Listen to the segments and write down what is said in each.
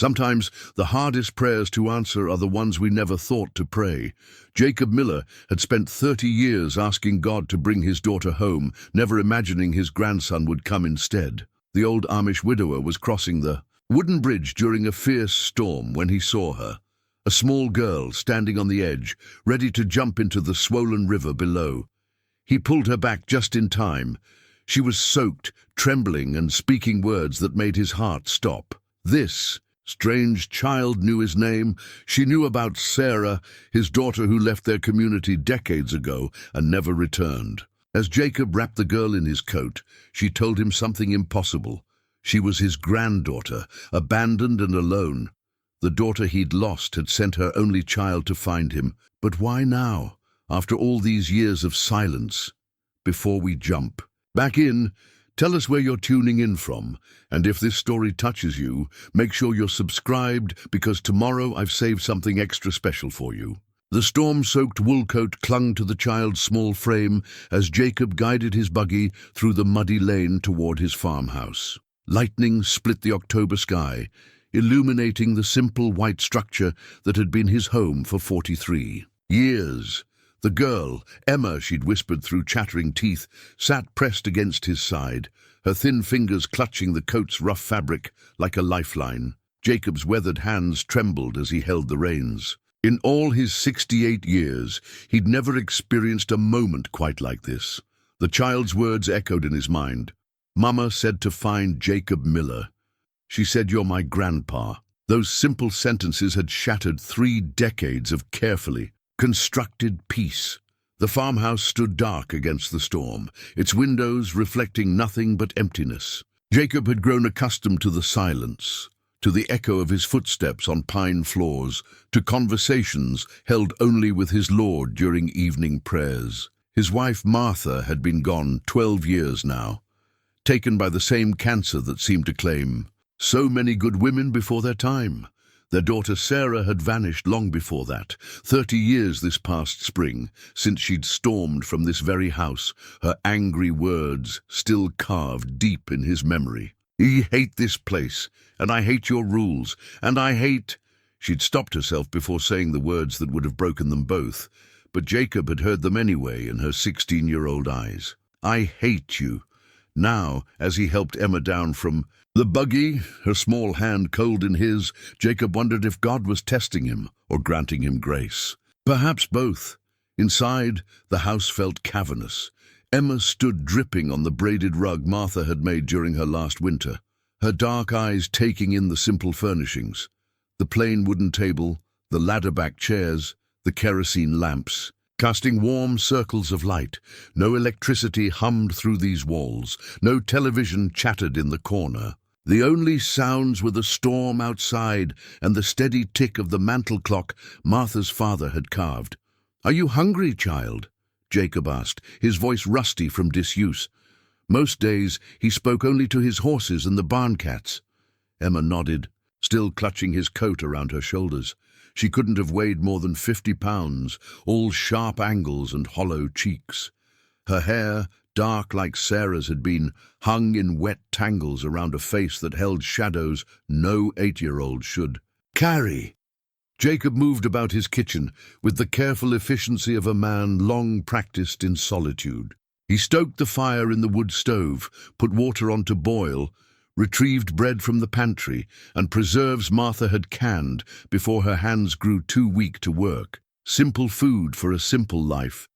Sometimes the hardest prayers to answer are the ones we never thought to pray. Jacob Miller had spent 30 years asking God to bring his daughter home, never imagining his grandson would come instead. The old Amish widower was crossing the wooden bridge during a fierce storm when he saw her, a small girl standing on the edge, ready to jump into the swollen river below. He pulled her back just in time. She was soaked, trembling, and speaking words that made his heart stop. This strange child knew his name. She knew about Sarah, his daughter who left their community decades ago and never returned. As Jacob wrapped the girl in his coat, she told him something impossible. She was his granddaughter, abandoned and alone. The daughter he'd lost had sent her only child to find him. But why now, after all these years of silence? Before we jump back in, tell us where you're tuning in from, and if this story touches you, make sure you're subscribed, because tomorrow I've saved something extra special for you. The storm-soaked wool coat clung to the child's small frame as Jacob guided his buggy through the muddy lane toward his farmhouse. Lightning split the October sky, illuminating the simple white structure that had been his home for 43 years. The girl, Emma, she'd whispered through chattering teeth, sat pressed against his side, her thin fingers clutching the coat's rough fabric like a lifeline. Jacob's weathered hands trembled as he held the reins. In all his 68 years, he'd never experienced a moment quite like this. The child's words echoed in his mind. Mama said to find Jacob Miller. She said, "You're my grandpa." Those simple sentences had shattered 3 decades of carefully constructed peace. The farmhouse stood dark against the storm, its windows reflecting nothing but emptiness. Jacob had grown accustomed to the silence, to the echo of his footsteps on pine floors, to conversations held only with his Lord during evening prayers. His wife Martha had been gone 12 years now, taken by the same cancer that seemed to claim so many good women before their time. Their daughter Sarah had vanished long before that, 30 years this past spring, since she'd stormed from this very house, her angry words still carved deep in his memory. "I hate this place, and I hate your rules, and I hate—" She'd stopped herself before saying the words that would have broken them both, but Jacob had heard them anyway in her 16-year-old eyes. "I hate you." Now, as he helped Emma down from the buggy, her small hand cold in his, Jacob wondered if God was testing him or granting him grace. Perhaps both. Inside, the house felt cavernous. Emma stood dripping on the braided rug Martha had made during her last winter, her dark eyes taking in the simple furnishings. The plain wooden table, the ladder-back chairs, the kerosene lamps, casting warm circles of light. No electricity hummed through these walls. No television chattered in the corner. The only sounds were the storm outside and the steady tick of the mantel clock Martha's father had carved. "Are you hungry, child?" Jacob asked, his voice rusty from disuse. Most days he spoke only to his horses and the barn cats. Emma nodded, still clutching his coat around her shoulders. She couldn't have weighed more than 50 pounds, all sharp angles and hollow cheeks. Her hair, dark like Sarah's had been, hung in wet tangles around a face that held shadows no 8-year-old should carry. Jacob moved about his kitchen with the careful efficiency of a man long practiced in solitude. He stoked the fire in the wood stove, put water on to boil, retrieved bread from the pantry, and preserves Martha had canned before her hands grew too weak to work. Simple food for a simple life,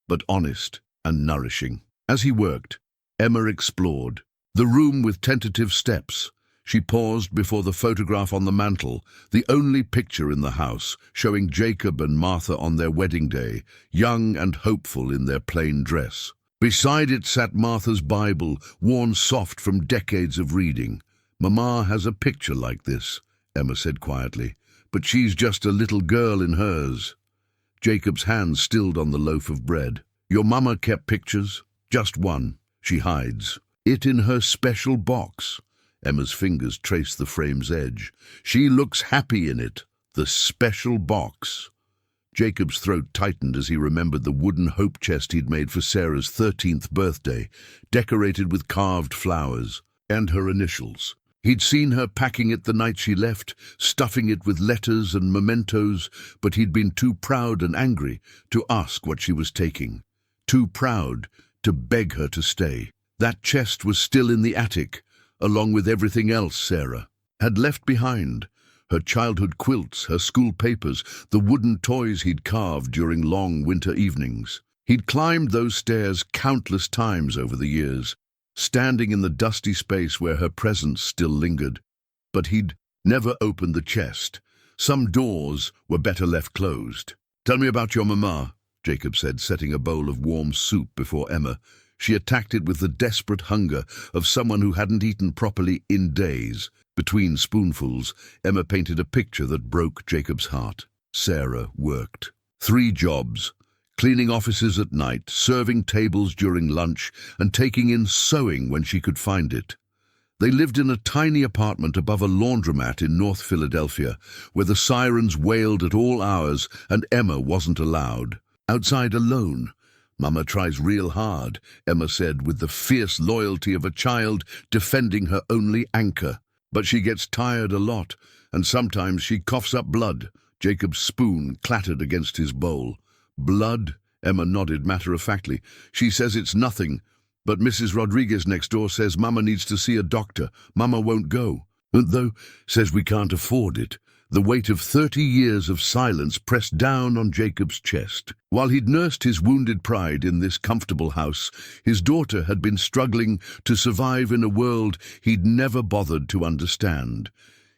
but honest and nourishing. As he worked, Emma explored the room with tentative steps. She paused before the photograph on the mantel, the only picture in the house, showing Jacob and Martha on their wedding day, young and hopeful in their plain dress. Beside it sat Martha's Bible, worn soft from decades of reading. "Mama has a picture like this," Emma said quietly, "but she's just a little girl in hers." Jacob's hand stilled on the loaf of bread. "Your mama kept pictures?" "Just one. She hides it in her special box." Emma's fingers traced the frame's edge. "She looks happy in it. The special box." Jacob's throat tightened as he remembered the wooden hope chest he'd made for Sarah's 13th birthday, decorated with carved flowers and her initials. He'd seen her packing it the night she left, stuffing it with letters and mementos, but he'd been too proud and angry to ask what she was taking. Too proud to beg her to stay. That chest was still in the attic, along with everything else Sarah had left behind. Her childhood quilts, her school papers, the wooden toys he'd carved during long winter evenings. He'd climbed those stairs countless times over the years, standing in the dusty space where her presence still lingered. But he'd never opened the chest. Some doors were better left closed. "Tell me about your mama," Jacob said, setting a bowl of warm soup before Emma. She attacked it with the desperate hunger of someone who hadn't eaten properly in days. Between spoonfuls, Emma painted a picture that broke Jacob's heart. Sarah worked 3 jobs: cleaning offices at night, serving tables during lunch, and taking in sewing when she could find it. They lived in a tiny apartment above a laundromat in North Philadelphia, where the sirens wailed at all hours and Emma wasn't allowed. Outside alone. "Mama tries real hard," Emma said, with the fierce loyalty of a child defending her only anchor. "But she gets tired a lot, and sometimes she coughs up blood." Jacob's spoon clattered against his bowl. "Blood?" Emma nodded matter-of-factly. "She says it's nothing, but Mrs. Rodriguez next door says Mama needs to see a doctor. Mama won't go. Though, says we can't afford it." The weight of 30 years of silence pressed down on Jacob's chest. While he'd nursed his wounded pride in this comfortable house, his daughter had been struggling to survive in a world he'd never bothered to understand.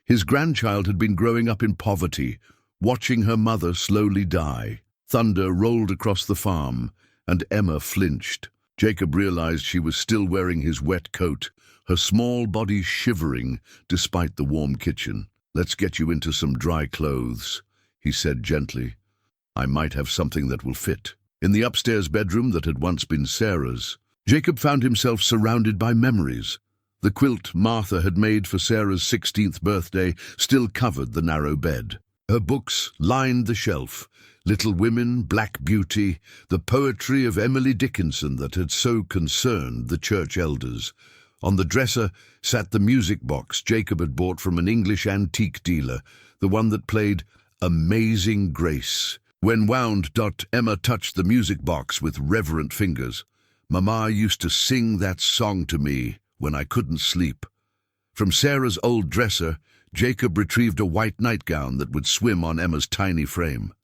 His grandchild had been growing up in poverty, watching her mother slowly die. Thunder rolled across the farm, and Emma flinched. Jacob realized she was still wearing his wet coat, her small body shivering despite the warm kitchen. "Let's get you into some dry clothes," he said gently. "I might have something that will fit." In the upstairs bedroom that had once been Sarah's, Jacob found himself surrounded by memories. The quilt Martha had made for Sarah's 16th birthday still covered the narrow bed. Her books lined the shelf: Little Women, Black Beauty, the poetry of Emily Dickinson that had so concerned the church elders. On the dresser sat the music box Jacob had bought from an English antique dealer, the one that played Amazing Grace. When wound, Emma touched the music box with reverent fingers. "Mama used to sing that song to me when I couldn't sleep." From Sarah's old dresser, Jacob retrieved a white nightgown that would swim on Emma's tiny frame.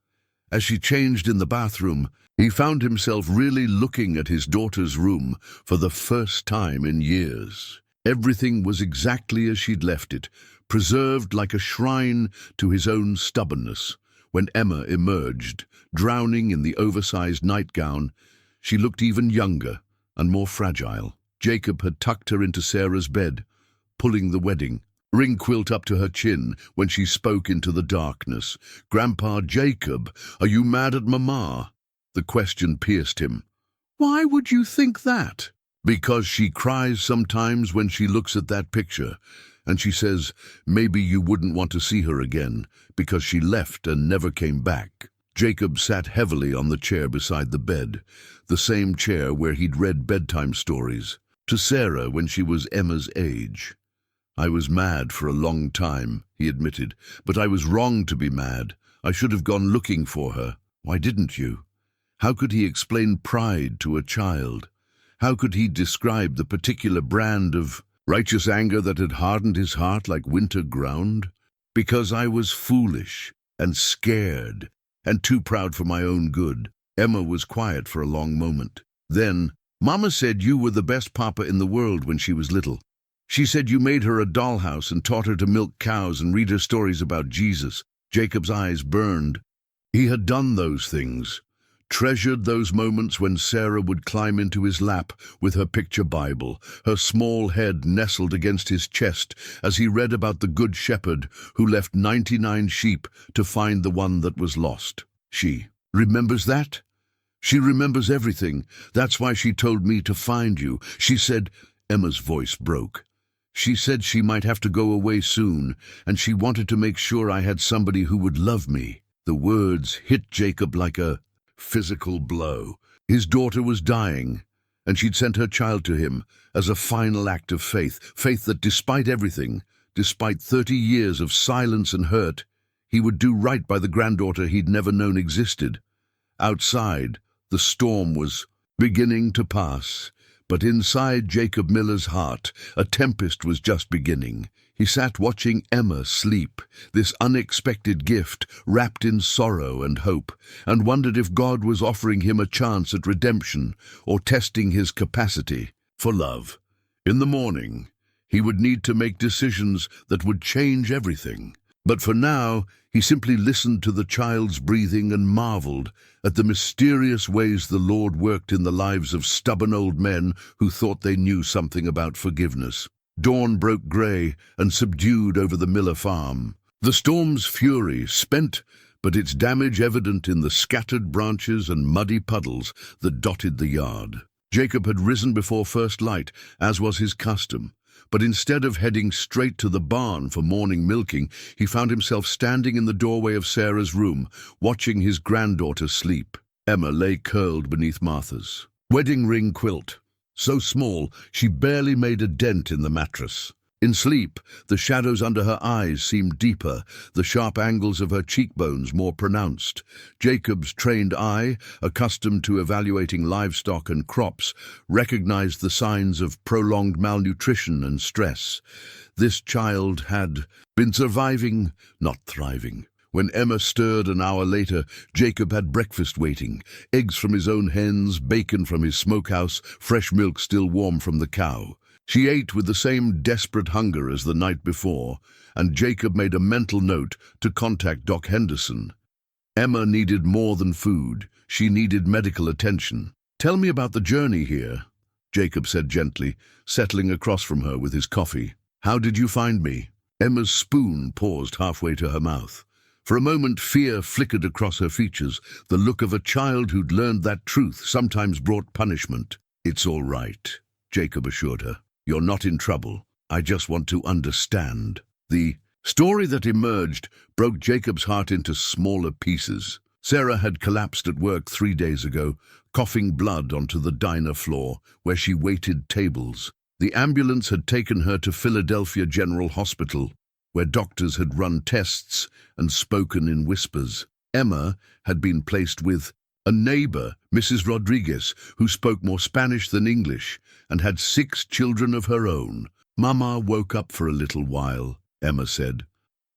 As she changed in the bathroom, he found himself really looking at his daughter's room for the first time in years. Everything was exactly as she'd left it, preserved like a shrine to his own stubbornness. When Emma emerged, drowning in the oversized nightgown, she looked even younger and more fragile. Jacob had tucked her into Sarah's bed, pulling the wedding ring quilt up to her chin when she spoke into the darkness. "Grandpa Jacob, are you mad at Mama?" The question pierced him. "Why would you think that?" "Because she cries sometimes when she looks at that picture, and she says maybe you wouldn't want to see her again because she left and never came back." Jacob sat heavily on the chair beside the bed, the same chair where he'd read bedtime stories to Sarah when she was Emma's age. "I was mad for a long time," he admitted, "but I was wrong to be mad. I should have gone looking for her. Why didn't you?" How could he explain pride to a child? How could he describe the particular brand of righteous anger that had hardened his heart like winter ground? "Because I was foolish and scared and too proud for my own good." Emma was quiet for a long moment. Then, "Mama said you were the best papa in the world when she was little. She said you made her a dollhouse and taught her to milk cows and read her stories about Jesus." Jacob's eyes burned. He had done those things, treasured those moments when Sarah would climb into his lap with her picture Bible, her small head nestled against his chest as he read about the Good Shepherd who left 99 sheep to find the one that was lost. She remembers that? She remembers everything. That's why she told me to find you. She said, Emma's voice broke. She said she might have to go away soon, and she wanted to make sure I had somebody who would love me. The words hit Jacob like a physical blow. His daughter was dying, and she'd sent her child to him as a final act of faith that despite everything, despite 30 years of silence and hurt, he would do right by the granddaughter he'd never known existed. Outside, the storm was beginning to pass, but inside Jacob Miller's heart, a tempest was just beginning. He sat watching Emma sleep, this unexpected gift wrapped in sorrow and hope, and wondered if God was offering him a chance at redemption or testing his capacity for love. In the morning, he would need to make decisions that would change everything. But for now, he simply listened to the child's breathing and marveled at the mysterious ways the Lord worked in the lives of stubborn old men who thought they knew something about forgiveness. Dawn broke grey and subdued over the Miller farm. The storm's fury spent, but its damage evident in the scattered branches and muddy puddles that dotted the yard. Jacob had risen before first light, as was his custom. But instead of heading straight to the barn for morning milking, he found himself standing in the doorway of Sarah's room, watching his granddaughter sleep. Emma lay curled beneath Martha's wedding ring quilt, so small she barely made a dent in the mattress. In sleep, the shadows under her eyes seemed deeper, the sharp angles of her cheekbones more pronounced. Jacob's trained eye, accustomed to evaluating livestock and crops, recognized the signs of prolonged malnutrition and stress. This child had been surviving, not thriving. When Emma stirred an hour later, Jacob had breakfast waiting, eggs from his own hens, bacon from his smokehouse, fresh milk still warm from the cow. She ate with the same desperate hunger as the night before, and Jacob made a mental note to contact Doc Henderson. Emma needed more than food. She needed medical attention. "Tell me about the journey here," Jacob said gently, settling across from her with his coffee. "How did you find me?" Emma's spoon paused halfway to her mouth. For a moment, fear flickered across her features, the look of a child who'd learned that truth sometimes brought punishment. "It's all right," Jacob assured her. "You're not in trouble. I just want to understand." The story that emerged broke Jacob's heart into smaller pieces. Sarah had collapsed at work 3 days ago, coughing blood onto the diner floor where she waited tables. The ambulance had taken her to Philadelphia General Hospital, where doctors had run tests and spoken in whispers. Emma had been placed with a neighbor, Mrs. Rodriguez, who spoke more Spanish than English and had 6 children of her own. "Mama woke up for a little while," Emma said,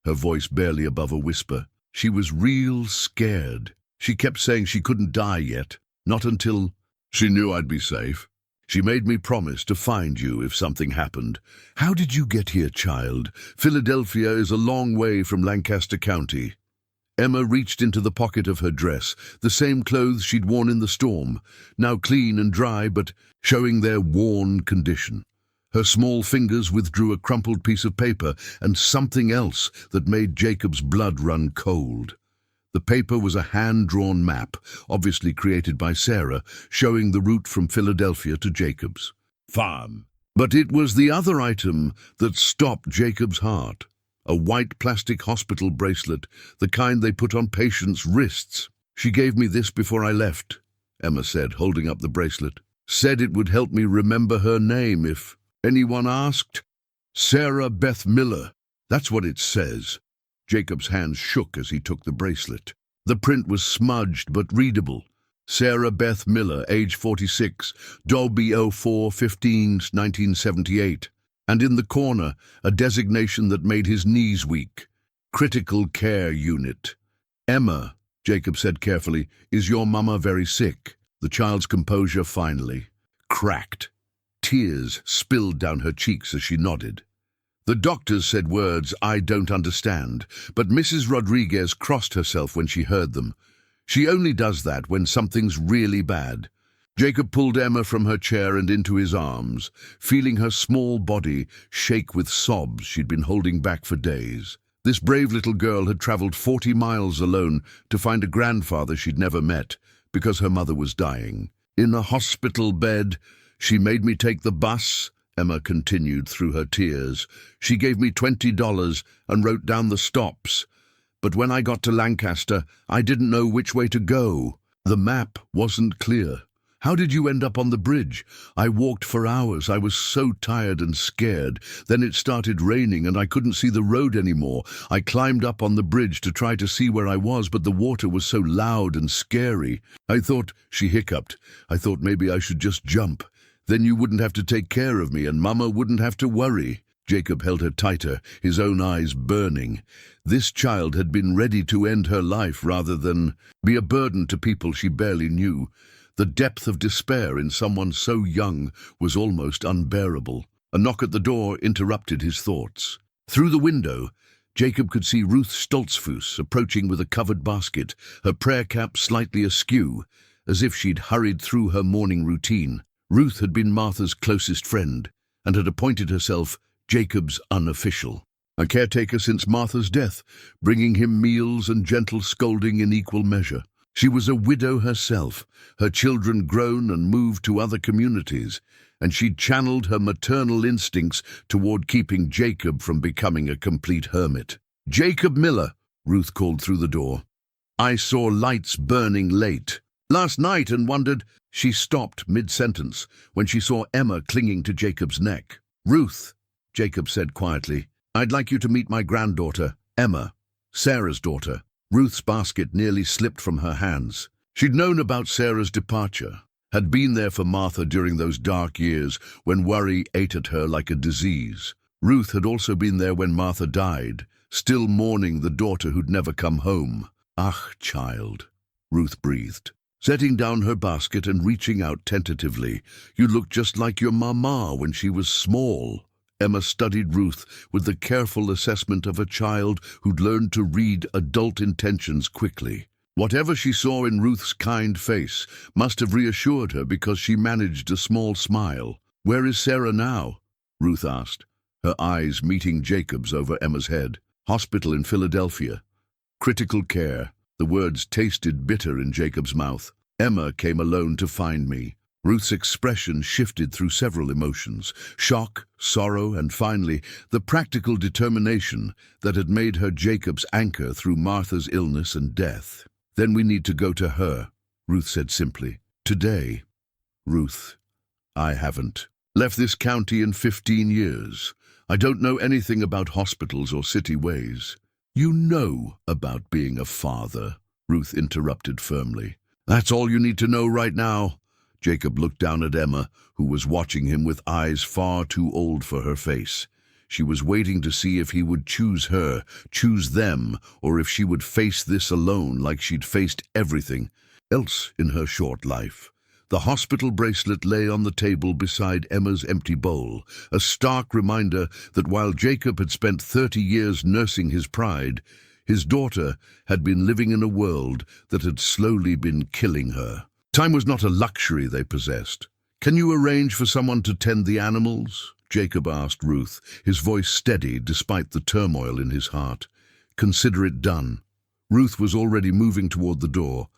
her voice barely above a whisper. She was real scared. She kept saying she couldn't die yet, not until she knew I'd be safe. "She made me promise to find you if something happened." "How did you get here, child? Philadelphia is a long way from Lancaster County." Emma reached into the pocket of her dress, the same clothes she'd worn in the storm, now clean and dry but showing their worn condition. Her small fingers withdrew a crumpled piece of paper and something else that made Jacob's blood run cold. The paper was a hand-drawn map, obviously created by Sarah, showing the route from Philadelphia to Jacob's farm. But it was the other item that stopped Jacob's heart. A white plastic hospital bracelet, the kind they put on patients' wrists. "She gave me this before I left," Emma said, holding up the bracelet. "Said it would help me remember her name if anyone asked." "Sarah Beth Miller. That's what it says." Jacob's hands shook as he took the bracelet. The print was smudged but readable. Sarah Beth Miller, age 46, Dolby 04-15-1978. And in the corner, a designation that made his knees weak. "Critical Care Unit." "Emma," Jacob said carefully, "is your mama very sick?" The child's composure finally cracked. Tears spilled down her cheeks as she nodded. "The doctors said words I don't understand, but Mrs. Rodriguez crossed herself when she heard them. She only does that when something's really bad." Jacob pulled Emma from her chair and into his arms, feeling her small body shake with sobs she'd been holding back for days. This brave little girl had traveled 40 miles alone to find a grandfather she'd never met because her mother was dying. "In a hospital bed, she made me take the bus," Emma continued through her tears. "She gave me $20 and wrote down the stops. But when I got to Lancaster, I didn't know which way to go. The map wasn't clear. How did you end up on the bridge? I walked for hours. I was so tired and scared. Then it started raining and I couldn't see the road anymore. I climbed up on the bridge to try to see where I was, but the water was so loud and scary. She hiccuped. I thought maybe I should just jump. Then you wouldn't have to take care of me and Mama wouldn't have to worry. Jacob held her tighter, his own eyes burning. This child had been ready to end her life rather than be a burden to people she barely knew. The depth of despair in someone so young was almost unbearable. A knock at the door interrupted his thoughts. Through the window, Jacob could see Ruth Stoltzfus approaching with a covered basket, her prayer cap slightly askew, as if she'd hurried through her morning routine. Ruth had been Martha's closest friend and had appointed herself Jacob's unofficial, a caretaker since Martha's death, bringing him meals and gentle scolding in equal measure. She was a widow herself, her children grown and moved to other communities, and she'd channeled her maternal instincts toward keeping Jacob from becoming a complete hermit. "Jacob Miller," Ruth called through the door. "I saw lights burning late last night and wondered—" She stopped mid-sentence when she saw Emma clinging to Jacob's neck. "Ruth," Jacob said quietly, "I'd like you to meet my granddaughter, Emma, Sarah's daughter." Ruth's basket nearly slipped from her hands. She'd known about Sarah's departure, had been there for Martha during those dark years when worry ate at her like a disease. Ruth had also been there when Martha died, still mourning the daughter who'd never come home. "Ah, child," Ruth breathed, setting down her basket and reaching out tentatively. "You look just like your mama when she was small." Emma studied Ruth with the careful assessment of a child who'd learned to read adult intentions quickly. Whatever she saw in Ruth's kind face must have reassured her because she managed a small smile. "Where is Sarah now?" Ruth asked, her eyes meeting Jacob's over Emma's head. "Hospital in Philadelphia. Critical care." The words tasted bitter in Jacob's mouth. "Emma came alone to find me." Ruth's expression shifted through several emotions: shock, sorrow, and finally, the practical determination that had made her Jacob's anchor through Martha's illness and death. "Then we need to go to her," Ruth said simply. "Today." "Ruth, I haven't left this county in 15 years. I don't know anything about hospitals or city ways." "You know about being a father," Ruth interrupted firmly. "That's all you need to know right now." Jacob looked down at Emma, who was watching him with eyes far too old for her face. She was waiting to see if he would choose her, choose them, or if she would face this alone like she'd faced everything else in her short life. The hospital bracelet lay on the table beside Emma's empty bowl, a stark reminder that while Jacob had spent 30 years nursing his pride, his daughter had been living in a world that had slowly been killing her. Time was not a luxury they possessed. "Can you arrange for someone to tend the animals?" Jacob asked Ruth, his voice steady despite the turmoil in his heart. "Consider it done." Ruth was already moving toward the door.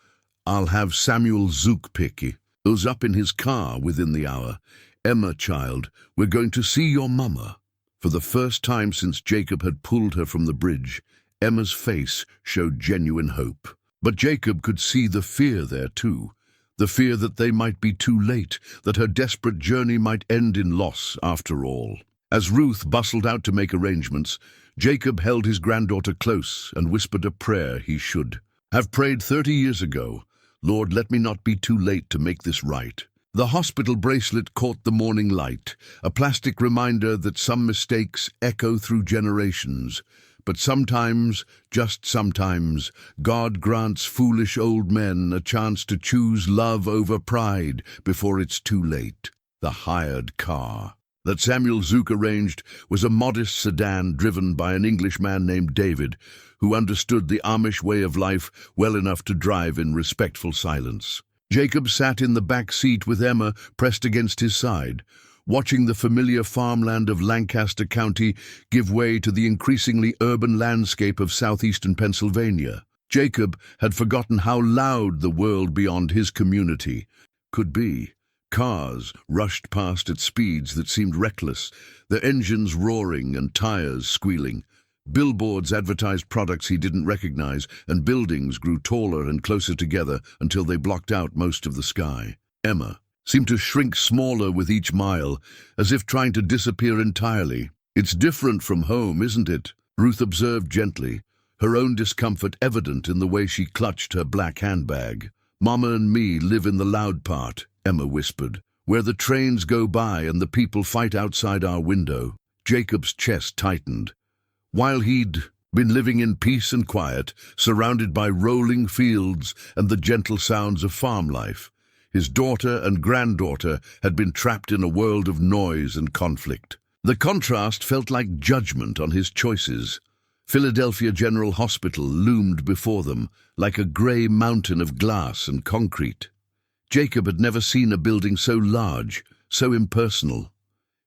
"I'll have Samuel Zook pick those up in his car within the hour. Emma, child, we're going to see your mama." For the first time since Jacob had pulled her from the bridge, Emma's face showed genuine hope. But Jacob could see the fear there too. The fear that they might be too late, that her desperate journey might end in loss after all. As Ruth bustled out to make arrangements, Jacob held his granddaughter close and whispered a prayer he should have prayed 30 years ago. "Lord, let me not be too late to make this right." The hospital bracelet caught the morning light, a plastic reminder that some mistakes echo through generations. But sometimes, just sometimes, God grants foolish old men a chance to choose love over pride before it's too late. The hired car that Samuel Zook arranged was a modest sedan driven by an Englishman named David, who understood the Amish way of life well enough to drive in respectful silence. Jacob sat in the back seat with Emma pressed against his side, watching the familiar farmland of Lancaster County give way to the increasingly urban landscape of southeastern Pennsylvania. Jacob had forgotten how loud the world beyond his community could be. Cars rushed past at speeds that seemed reckless, their engines roaring and tires squealing. Billboards advertised products he didn't recognize, and buildings grew taller and closer together until they blocked out most of the sky. Emma, seemed to shrink smaller with each mile, as if trying to disappear entirely. "It's different from home, isn't it?" Ruth observed gently, her own discomfort evident in the way she clutched her black handbag. "Mama and me live in the loud part," Emma whispered, "where the trains go by and the people fight outside our window." Jacob's chest tightened. While he'd been living in peace and quiet, surrounded by rolling fields and the gentle sounds of farm life, his daughter and granddaughter had been trapped in a world of noise and conflict. The contrast felt like judgment on his choices. Philadelphia General Hospital loomed before them, like a grey mountain of glass and concrete. Jacob had never seen a building so large, so impersonal.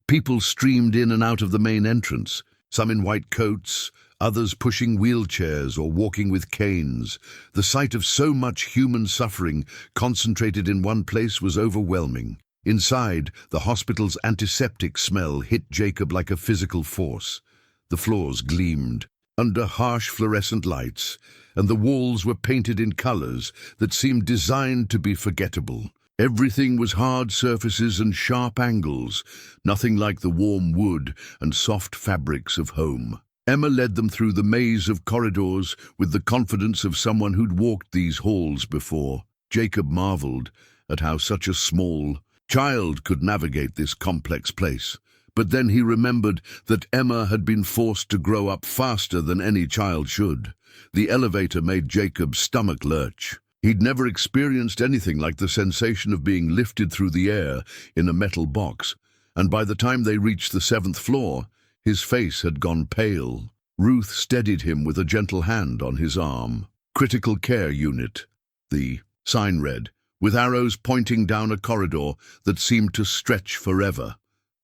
People streamed in and out of the main entrance, some in white coats, others pushing wheelchairs or walking with canes. The sight of so much human suffering concentrated in one place was overwhelming. Inside, the hospital's antiseptic smell hit Jacob like a physical force. The floors gleamed under harsh fluorescent lights, and the walls were painted in colors that seemed designed to be forgettable. Everything was hard surfaces and sharp angles, nothing like the warm wood and soft fabrics of home. Emma led them through the maze of corridors with the confidence of someone who'd walked these halls before. Jacob marveled at how such a small child could navigate this complex place. But then he remembered that Emma had been forced to grow up faster than any child should. The elevator made Jacob's stomach lurch. He'd never experienced anything like the sensation of being lifted through the air in a metal box, and by the time they reached the 7th floor, his face had gone pale. Ruth steadied him with a gentle hand on his arm. "Critical Care Unit," the sign read, with arrows pointing down a corridor that seemed to stretch forever.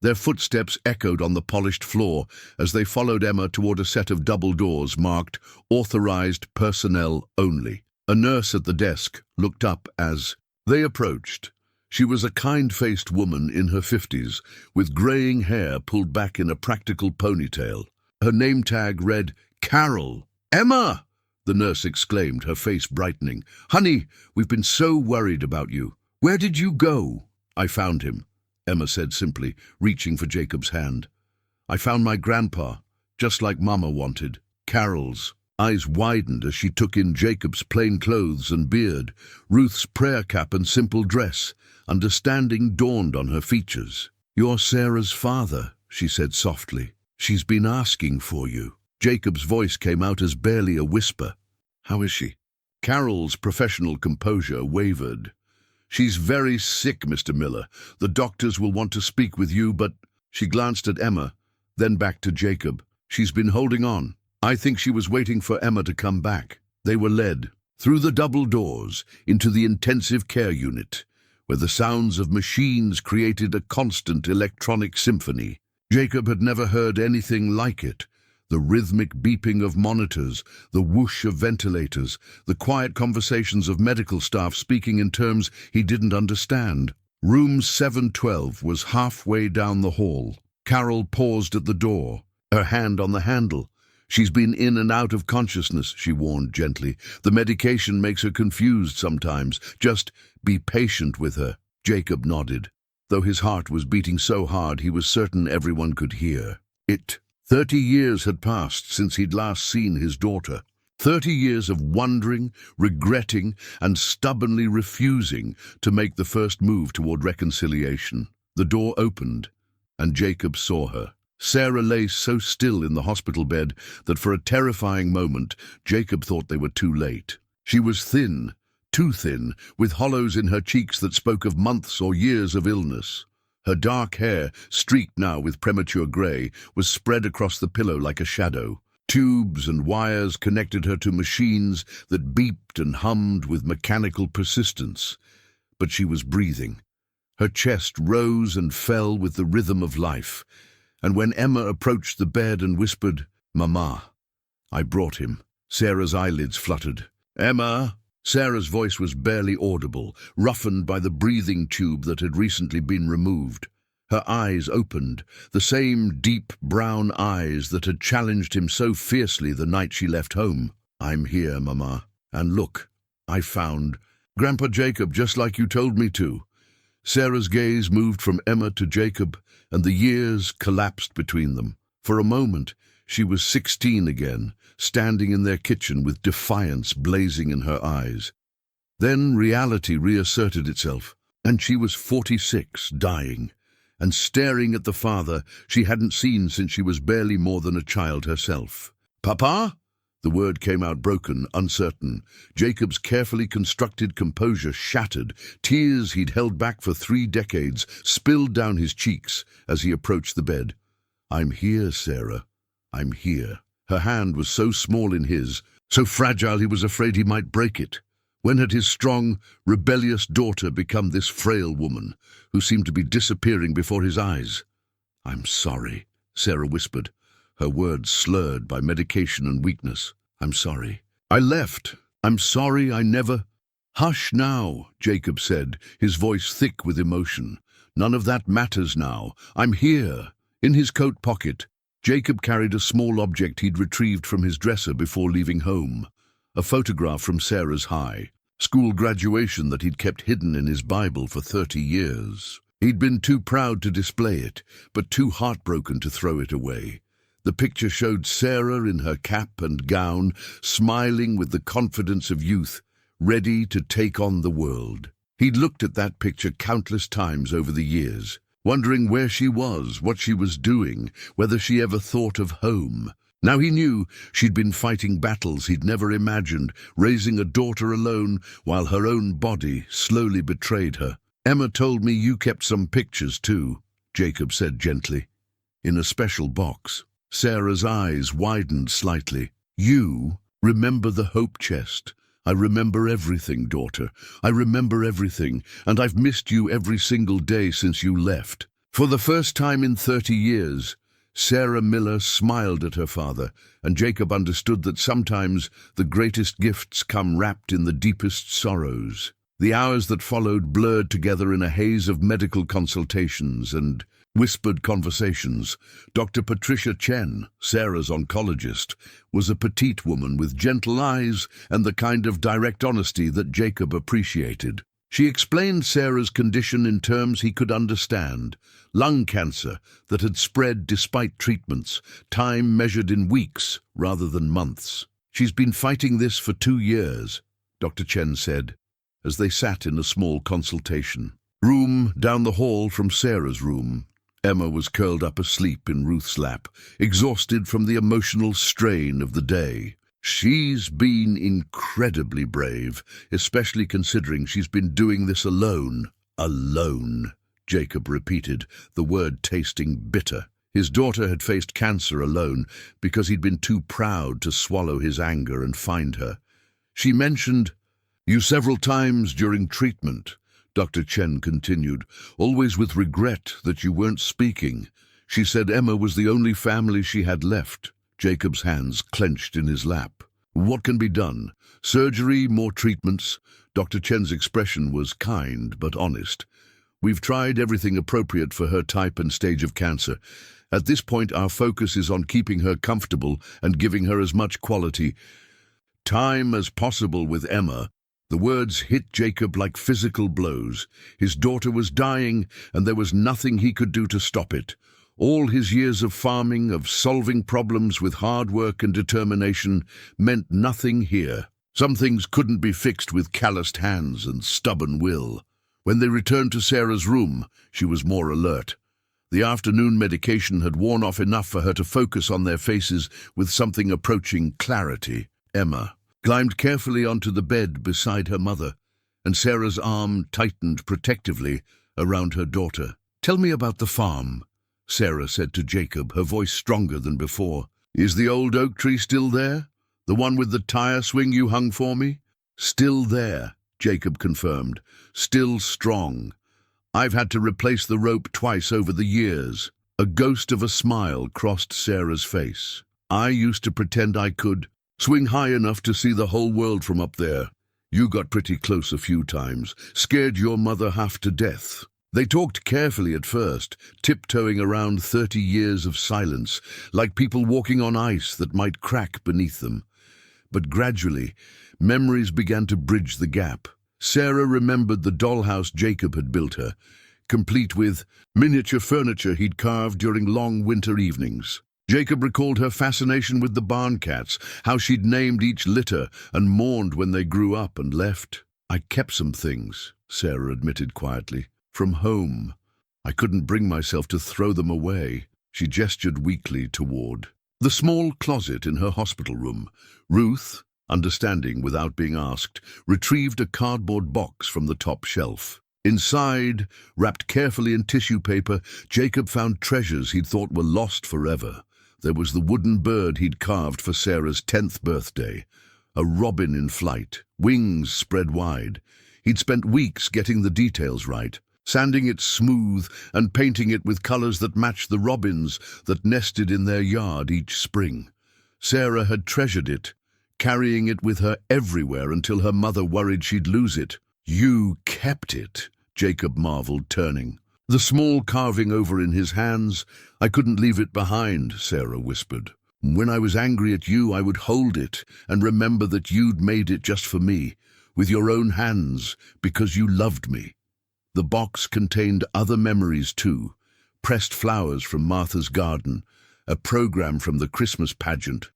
Their footsteps echoed on the polished floor as they followed Emma toward a set of double doors marked "Authorized Personnel Only." A nurse at the desk looked up as they approached. She was a kind-faced woman in her 50s, with graying hair pulled back in a practical ponytail. Her name tag read, "Carol." "Emma!" the nurse exclaimed, her face brightening. "Honey, we've been so worried about you. Where did you go?" "I found him," Emma said simply, reaching for Jacob's hand. "I found my grandpa, just like Mama wanted." Carol's eyes widened as she took in Jacob's plain clothes and beard, Ruth's prayer cap and simple dress. Understanding dawned on her features. "You're Sarah's father," she said softly. "She's been asking for you." Jacob's voice came out as barely a whisper. "How is she?" Carol's professional composure wavered. "She's very sick, Mr. Miller. The doctors will want to speak with you, but—" She glanced at Emma, then back to Jacob. "She's been holding on. I think she was waiting for Emma to come back." They were led through the double doors into the intensive care unit, where the sounds of machines created a constant electronic symphony. Jacob had never heard anything like it. The rhythmic beeping of monitors, the whoosh of ventilators, the quiet conversations of medical staff speaking in terms he didn't understand. Room 712 was halfway down the hall. Carol paused at the door, her hand on the handle. "She's been in and out of consciousness," she warned gently. "The medication makes her confused sometimes. Just be patient with her." Jacob nodded, though his heart was beating so hard he was certain everyone could hear. 30 years had passed since he'd last seen his daughter. 30 years of wondering, regretting, and stubbornly refusing to make the first move toward reconciliation. The door opened, and Jacob saw her. Sarah lay so still in the hospital bed that for a terrifying moment Jacob thought they were too late. She was thin, too thin, with hollows in her cheeks that spoke of months or years of illness. Her dark hair, streaked now with premature grey, was spread across the pillow like a shadow. Tubes and wires connected her to machines that beeped and hummed with mechanical persistence. But she was breathing. Her chest rose and fell with the rhythm of life. And when Emma approached the bed and whispered, "Mama, I brought him," Sarah's eyelids fluttered. "Emma!" Sarah's voice was barely audible, roughened by the breathing tube that had recently been removed. Her eyes opened, the same deep brown eyes that had challenged him so fiercely the night she left home. "I'm here, Mama. And look, I found Grandpa Jacob, just like you told me to." Sarah's gaze moved from Emma to Jacob, and the years collapsed between them. For a moment, she was 16 again, standing in their kitchen with defiance blazing in her eyes. Then reality reasserted itself, and she was 46, dying, and staring at the father she hadn't seen since she was barely more than a child herself. "Papa?" The word came out broken, uncertain. Jacob's carefully constructed composure shattered. Tears he'd held back for 3 decades spilled down his cheeks as he approached the bed. "I'm here, Sarah. I'm here." Her hand was so small in his, so fragile he was afraid he might break it. When had his strong, rebellious daughter become this frail woman, who seemed to be disappearing before his eyes? "I'm sorry," Sarah whispered, her words slurred by medication and weakness. "I'm sorry. I left. I'm sorry I never—" "Hush now," Jacob said, his voice thick with emotion. "None of that matters now. I'm here." In his coat pocket, Jacob carried a small object he'd retrieved from his dresser before leaving home. A photograph from Sarah's high school graduation that he'd kept hidden in his Bible for 30 years. He'd been too proud to display it, but too heartbroken to throw it away. The picture showed Sarah in her cap and gown, smiling with the confidence of youth, ready to take on the world. He'd looked at that picture countless times over the years, wondering where she was, what she was doing, whether she ever thought of home. Now he knew she'd been fighting battles he'd never imagined, raising a daughter alone while her own body slowly betrayed her. "Emma told me you kept some pictures too," Jacob said gently, "in a special box." Sarah's eyes widened slightly. "You remember the hope chest? I remember everything, daughter. I remember everything, and I've missed you every single day since you left." For the first time in 30 years, Sarah Miller smiled at her father, and Jacob understood that sometimes the greatest gifts come wrapped in the deepest sorrows. The hours that followed blurred together in a haze of medical consultations and whispered conversations. Dr. Patricia Chen, Sarah's oncologist, was a petite woman with gentle eyes and the kind of direct honesty that Jacob appreciated. She explained Sarah's condition in terms he could understand: lung cancer that had spread despite treatments, time measured in weeks rather than months. "She's been fighting this for 2 years, Dr. Chen said, as they sat in a small consultation room down the hall from Sarah's room. Emma was curled up asleep in Ruth's lap, exhausted from the emotional strain of the day. "She's been incredibly brave, especially considering she's been doing this alone." "Alone," Jacob repeated, the word tasting bitter. His daughter had faced cancer alone because he'd been too proud to swallow his anger and find her. She mentioned you several times during treatment, Dr. Chen continued, always with regret that you weren't speaking. She said Emma was the only family she had left. Jacob's hands clenched in his lap. "What can be done? Surgery, more treatments?" Dr. Chen's expression was kind but honest. "We've tried everything appropriate for her type and stage of cancer. At this point, our focus is on keeping her comfortable and giving her as much quality time as possible with Emma." The words hit Jacob like physical blows. His daughter was dying, and there was nothing he could do to stop it. All his years of farming, of solving problems with hard work and determination, meant nothing here. Some things couldn't be fixed with calloused hands and stubborn will. When they returned to Sarah's room, she was more alert. The afternoon medication had worn off enough for her to focus on their faces with something approaching clarity. Emma climbed carefully onto the bed beside her mother, and Sarah's arm tightened protectively around her daughter. "Tell me about the farm," Sarah said to Jacob, her voice stronger than before. "Is the old oak tree still there? The one with the tire swing you hung for me?" "Still there," Jacob confirmed. "Still strong. I've had to replace the rope twice over the years." A ghost of a smile crossed Sarah's face. "I used to pretend I could swing high enough to see the whole world from up there. You got pretty close a few times, scared your mother half to death." They talked carefully at first, tiptoeing around 30 years of silence, like people walking on ice that might crack beneath them. But gradually, memories began to bridge the gap. Sarah remembered the dollhouse Jacob had built her, complete with miniature furniture he'd carved during long winter evenings. Jacob recalled her fascination with the barn cats, how she'd named each litter and mourned when they grew up and left. "I kept some things," Sarah admitted quietly, "from home. I couldn't bring myself to throw them away." She gestured weakly toward the small closet in her hospital room. Ruth, understanding without being asked, retrieved a cardboard box from the top shelf. Inside, wrapped carefully in tissue paper, Jacob found treasures he'd thought were lost forever. There was the wooden bird he'd carved for Sarah's 10th birthday, a robin in flight, wings spread wide. He'd spent weeks getting the details right, sanding it smooth and painting it with colors that matched the robins that nested in their yard each spring. Sarah had treasured it, carrying it with her everywhere until her mother worried she'd lose it. "You kept it," Jacob marveled, turning the small carving over in his hands. "I couldn't leave it behind," Sarah whispered. "When I was angry at you, I would hold it and remember that you'd made it just for me, with your own hands, because you loved me." The box contained other memories too: pressed flowers from Martha's garden, a program from the Christmas pageant,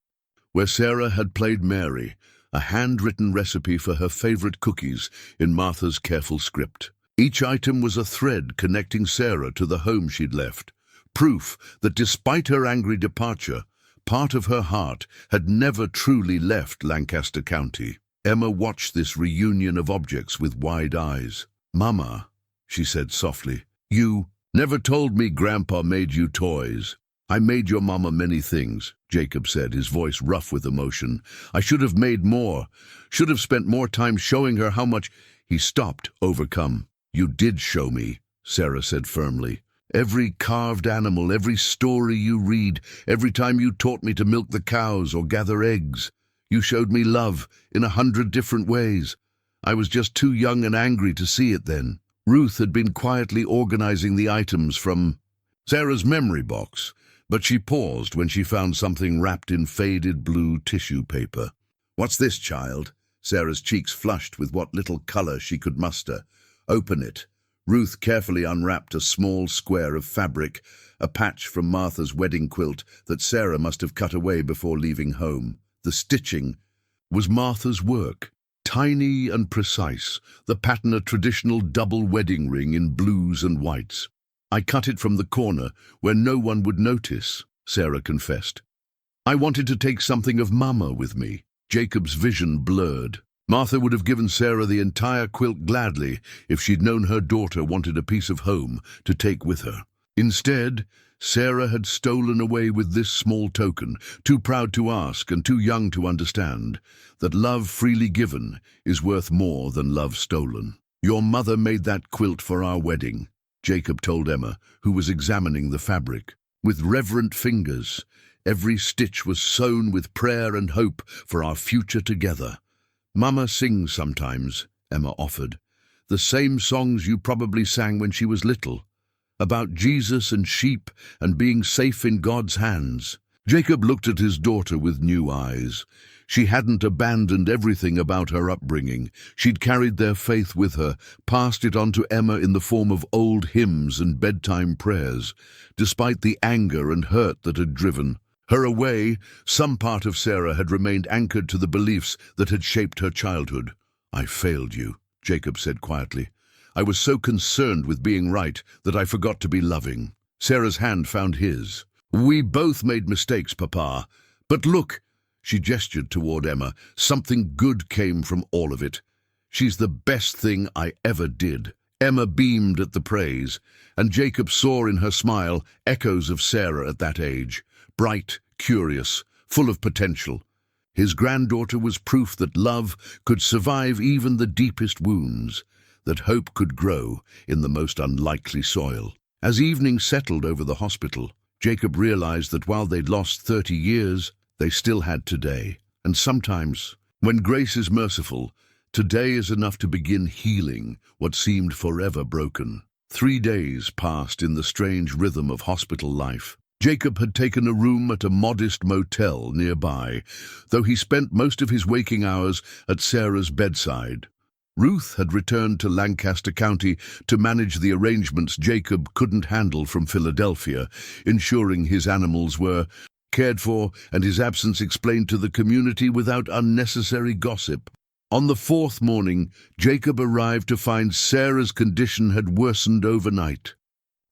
where Sarah had played Mary, a handwritten recipe for her favorite cookies in Martha's careful script. Each item was a thread connecting Sarah to the home she'd left, proof that despite her angry departure, part of her heart had never truly left Lancaster County. Emma watched this reunion of objects with wide eyes. "Mama," she said softly, "you never told me Grandpa made you toys." "I made your mama many things," Jacob said, his voice rough with emotion. "I should have made more, should have spent more time showing her how much—" He stopped, overcome. "You did show me," Sarah said firmly. "Every carved animal, every story you read, every time you taught me to milk the cows or gather eggs. You showed me love in 100 different ways. I was just too young and angry to see it then." Ruth had been quietly organizing the items from Sarah's memory box, but she paused when she found something wrapped in faded blue tissue paper. "What's this, child?" Sarah's cheeks flushed with what little color she could muster. "Open it." Ruth carefully unwrapped a small square of fabric, a patch from Martha's wedding quilt that Sarah must have cut away before leaving home. The stitching was Martha's work, tiny and precise, the pattern a traditional double wedding ring in blues and whites. "I cut it from the corner where no one would notice," Sarah confessed. "I wanted to take something of Mama with me." Jacob's vision blurred. Martha would have given Sarah the entire quilt gladly if she'd known her daughter wanted a piece of home to take with her. Instead, Sarah had stolen away with this small token, too proud to ask and too young to understand that love freely given is worth more than love stolen. "Your mother made that quilt for our wedding," Jacob told Emma, who was examining the fabric. "With reverent fingers, every stitch was sewn with prayer and hope for our future together. Mama sings sometimes," Emma offered. "The same songs you probably sang when she was little, about Jesus and sheep and being safe in God's hands." Jacob looked at his daughter with new eyes. She hadn't abandoned everything about her upbringing. She'd carried their faith with her, passed it on to Emma in the form of old hymns and bedtime prayers. Despite the anger and hurt that had driven her away, some part of Sarah had remained anchored to the beliefs that had shaped her childhood. "I failed you," Jacob said quietly. "I was so concerned with being right that I forgot to be loving." Sarah's hand found his. "We both made mistakes, Papa. But look," she gestured toward Emma, "something good came from all of it. She's the best thing I ever did." Emma beamed at the praise, and Jacob saw in her smile echoes of Sarah at that age. Bright, curious, full of potential. His granddaughter was proof that love could survive even the deepest wounds, that hope could grow in the most unlikely soil. As evening settled over the hospital, Jacob realized that while they'd lost 30 years, they still had today. And sometimes, when grace is merciful, today is enough to begin healing what seemed forever broken. 3 days passed in the strange rhythm of hospital life. Jacob had taken a room at a modest motel nearby, though he spent most of his waking hours at Sarah's bedside. Ruth had returned to Lancaster County to manage the arrangements Jacob couldn't handle from Philadelphia, ensuring his animals were cared for and his absence explained to the community without unnecessary gossip. On the fourth morning, Jacob arrived to find Sarah's condition had worsened overnight.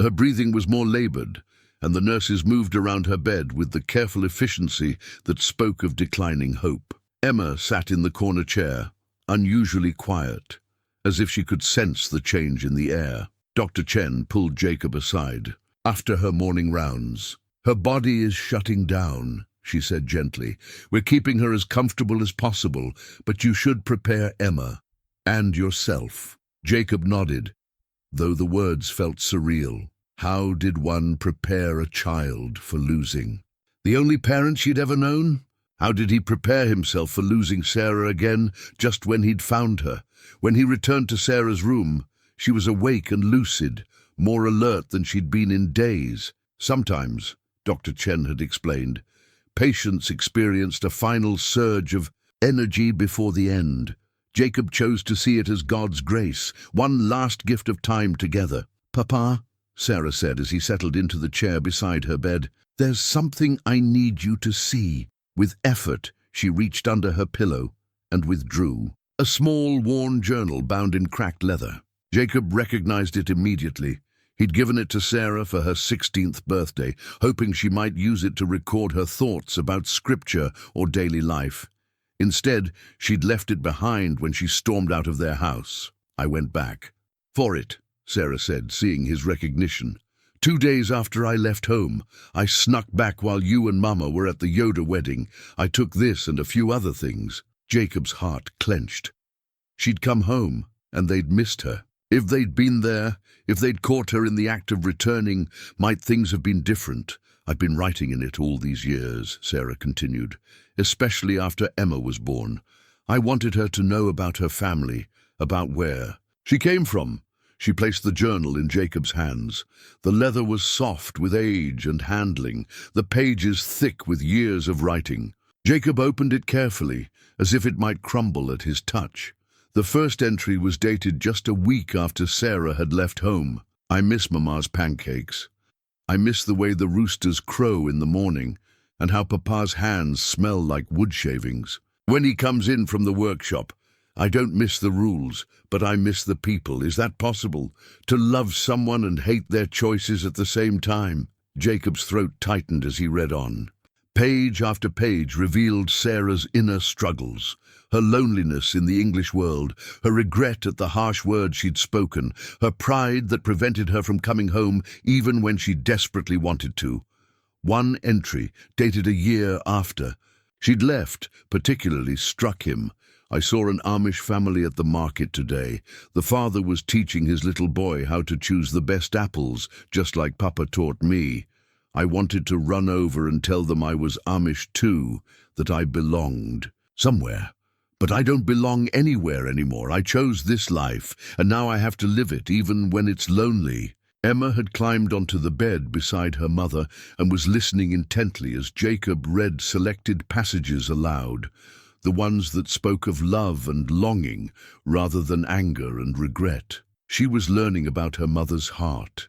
Her breathing was more labored, and the nurses moved around her bed with the careful efficiency that spoke of declining hope. Emma sat in the corner chair, unusually quiet, as if she could sense the change in the air. Dr. Chen pulled Jacob aside. After her morning rounds, "Her body is shutting down," she said gently. "We're keeping her as comfortable as possible, but you should prepare Emma and yourself." Jacob nodded, though the words felt surreal. How did one prepare a child for losing the only parent she'd ever known? How did he prepare himself for losing Sarah again, just when he'd found her? When he returned to Sarah's room, she was awake and lucid, more alert than she'd been in days. Sometimes, Dr. Chen had explained, patients experienced a final surge of energy before the end. Jacob chose to see it as God's grace, one last gift of time together. "Papa," Sarah said as he settled into the chair beside her bed, "there's something I need you to see." With effort, she reached under her pillow and withdrew. A small, worn journal bound in cracked leather. Jacob recognized it immediately. He'd given it to Sarah for her 16th birthday, hoping she might use it to record her thoughts about scripture or daily life. Instead, she'd left it behind when she stormed out of their house. "I went back for it," Sarah said, seeing his recognition. "2 days after I left home, I snuck back while you and Mama were at the Yoda wedding. I took this and a few other things." Jacob's heart clenched. She'd come home, and they'd missed her. If they'd been there, if they'd caught her in the act of returning, might things have been different? "I've been writing in it all these years," Sarah continued, "especially after Emma was born. I wanted her to know about her family, about where she came from." She placed the journal in Jacob's hands. The leather was soft with age and handling, the pages thick with years of writing. Jacob opened it carefully, as if it might crumble at his touch. The first entry was dated just a week after Sarah had left home. "I miss Mama's pancakes. I miss the way the roosters crow in the morning, and how Papa's hands smell like wood shavings. When he comes in from the workshop, I don't miss the rules, but I miss the people. Is that possible? To love someone and hate their choices at the same time?" Jacob's throat tightened as he read on. Page after page revealed Sarah's inner struggles, her loneliness in the English world, her regret at the harsh words she'd spoken, her pride that prevented her from coming home even when she desperately wanted to. One entry, dated a year after she'd left, particularly struck him. "I saw an Amish family at the market today. The father was teaching his little boy how to choose the best apples, just like Papa taught me. I wanted to run over and tell them I was Amish too, that I belonged somewhere. But I don't belong anywhere anymore. I chose this life, and now I have to live it, even when it's lonely." Emma had climbed onto the bed beside her mother and was listening intently as Jacob read selected passages aloud, the ones that spoke of love and longing rather than anger and regret. She was learning about her mother's heart,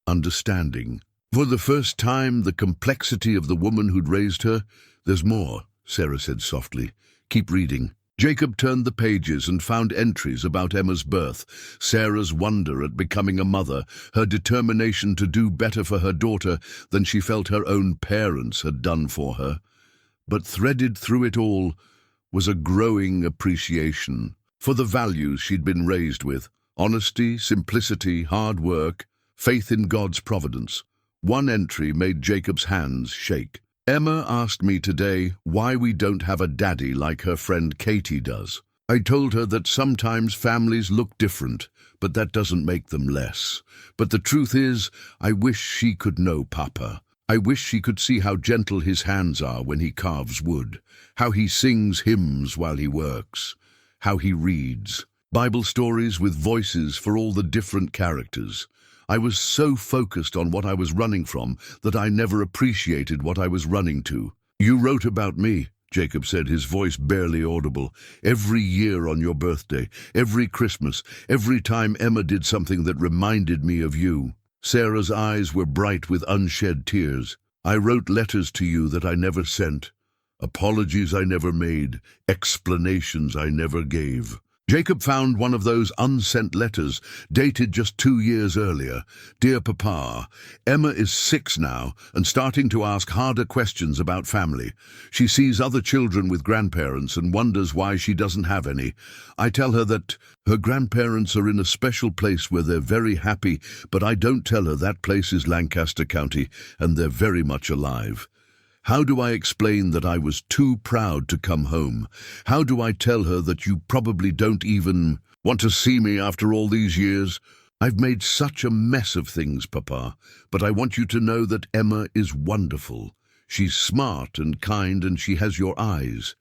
understanding, for the first time, the complexity of the woman who'd raised her. "There's more," Sarah said softly. "Keep reading." Jacob turned the pages and found entries about Emma's birth, Sarah's wonder at becoming a mother, her determination to do better for her daughter than she felt her own parents had done for her. But threaded through it all was a growing appreciation for the values she'd been raised with: honesty, simplicity, hard work, faith in God's providence. One entry made Jacob's hands shake. "Emma asked me today why we don't have a daddy like her friend Katie does. I told her that sometimes families look different, but that doesn't make them less. But the truth is, I wish she could know Papa. I wish she could see how gentle his hands are when he carves wood, how he sings hymns while he works, how he reads Bible stories with voices for all the different characters. I was so focused on what I was running from that I never appreciated what I was running to." "You wrote about me," Jacob said, his voice barely audible. Every year on your birthday, every Christmas, every time Emma did something that reminded me of you. Sarah's eyes were bright with unshed tears. I wrote letters to you that I never sent, apologies I never made, explanations I never gave. Jacob found one of those unsent letters, dated just 2 years earlier. Dear Papa, Emma is 6 now and starting to ask harder questions about family. She sees other children with grandparents and wonders why she doesn't have any. I tell her that her grandparents are in a special place where they're very happy, but I don't tell her that place is Lancaster County and they're very much alive. How do I explain that I was too proud to come home? How do I tell her that you probably don't even want to see me after all these years? I've made such a mess of things, Papa, but I want you to know that Emma is wonderful. She's smart and kind and she has your eyes.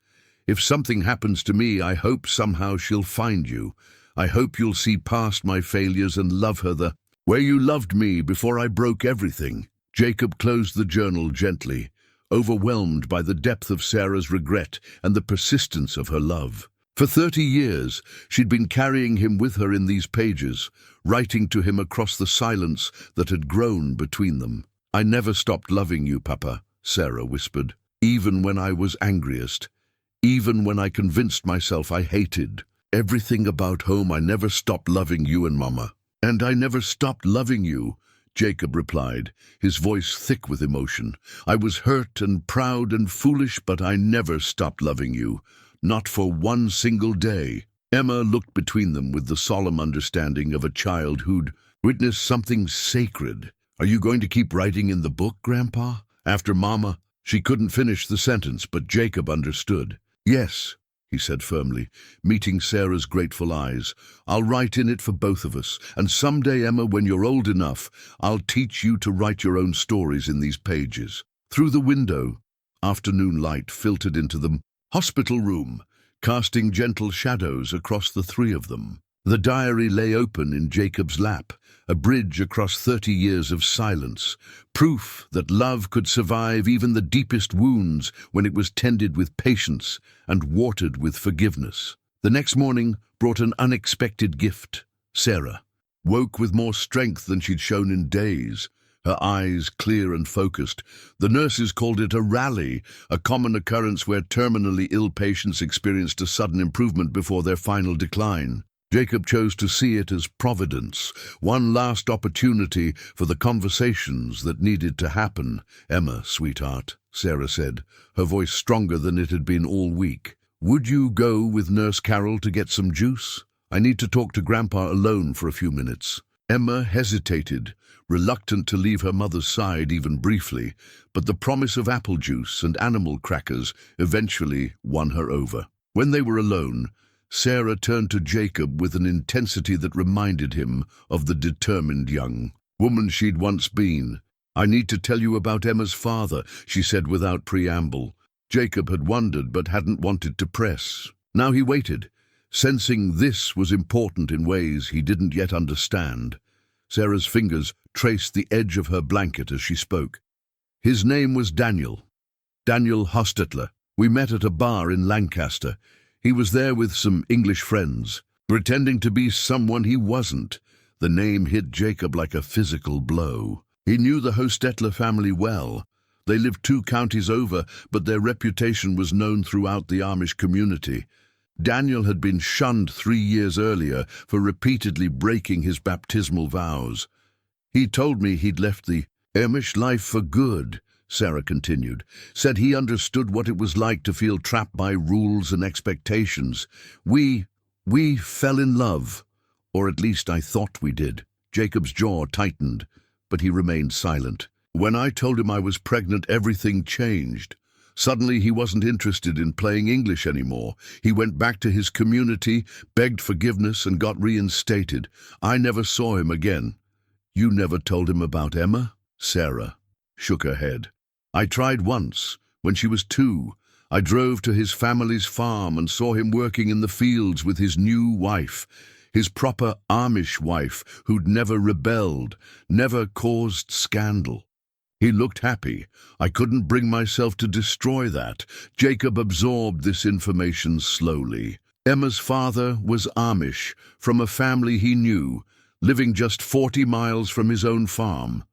If something happens to me, I hope somehow she'll find you. I hope you'll see past my failures and love her the way you loved me before I broke everything. Jacob closed the journal gently, overwhelmed by the depth of Sarah's regret and the persistence of her love. For 30 years, she'd been carrying him with her in these pages, writing to him across the silence that had grown between them. I never stopped loving you, Papa, Sarah whispered, even when I was angriest, even when I convinced myself I hated everything about home. I never stopped loving you and Mama. And I never stopped loving you, Jacob replied, his voice thick with emotion. I was hurt and proud and foolish, but I never stopped loving you, not for one single day. Emma looked between them with the solemn understanding of a child who'd witnessed something sacred. Are you going to keep writing in the book, Grandpa? After Mama? She couldn't finish the sentence, but Jacob understood. Yes, he said firmly, meeting Sarah's grateful eyes. I'll write in it for both of us, and someday, Emma, when you're old enough, I'll teach you to write your own stories in these pages. Through the window, afternoon light filtered into the hospital room, casting gentle shadows across the 3 of them. The diary lay open in Jacob's lap, a bridge across 30 years of silence, proof that love could survive even the deepest wounds when it was tended with patience and watered with forgiveness. The next morning brought an unexpected gift. Sarah woke with more strength than she'd shown in days, her eyes clear and focused. The nurses called it a rally, a common occurrence where terminally ill patients experienced a sudden improvement before their final decline. Jacob chose to see it as providence, one last opportunity for the conversations that needed to happen. Emma, sweetheart, Sarah said, her voice stronger than it had been all week. Would you go with Nurse Carol to get some juice? I need to talk to Grandpa alone for a few minutes. Emma hesitated, reluctant to leave her mother's side even briefly, but the promise of apple juice and animal crackers eventually won her over. When they were alone, Sarah turned to Jacob with an intensity that reminded him of the determined young woman she'd once been. I need to tell you about Emma's father, she said without preamble. Jacob had wondered but hadn't wanted to press. Now he waited, sensing this was important in ways he didn't yet understand. Sarah's fingers traced the edge of her blanket as she spoke. His name was Daniel Hostetler. We met at a bar in Lancaster. He was there with some English friends, pretending to be someone he wasn't. The name hit Jacob like a physical blow. He knew the Hostetler family well. They lived 2 counties over, but their reputation was known throughout the Amish community. Daniel had been shunned 3 years earlier for repeatedly breaking his baptismal vows. He told me he'd left the Amish life for good, Sarah continued, said he understood what it was like to feel trapped by rules and expectations. We fell in love, or at least I thought we did. Jacob's jaw tightened, but he remained silent. When I told him I was pregnant, everything changed. Suddenly he wasn't interested in playing English anymore. He went back to his community, begged forgiveness, and got reinstated. I never saw him again. You never told him about Emma? Sarah shook her head. I tried once, when she was 2. I drove to his family's farm and saw him working in the fields with his new wife, his proper Amish wife who'd never rebelled, never caused scandal. He looked happy. I couldn't bring myself to destroy that. Jacob absorbed this information slowly. Emma's father was Amish, from a family he knew, living just 40 miles from his own farm.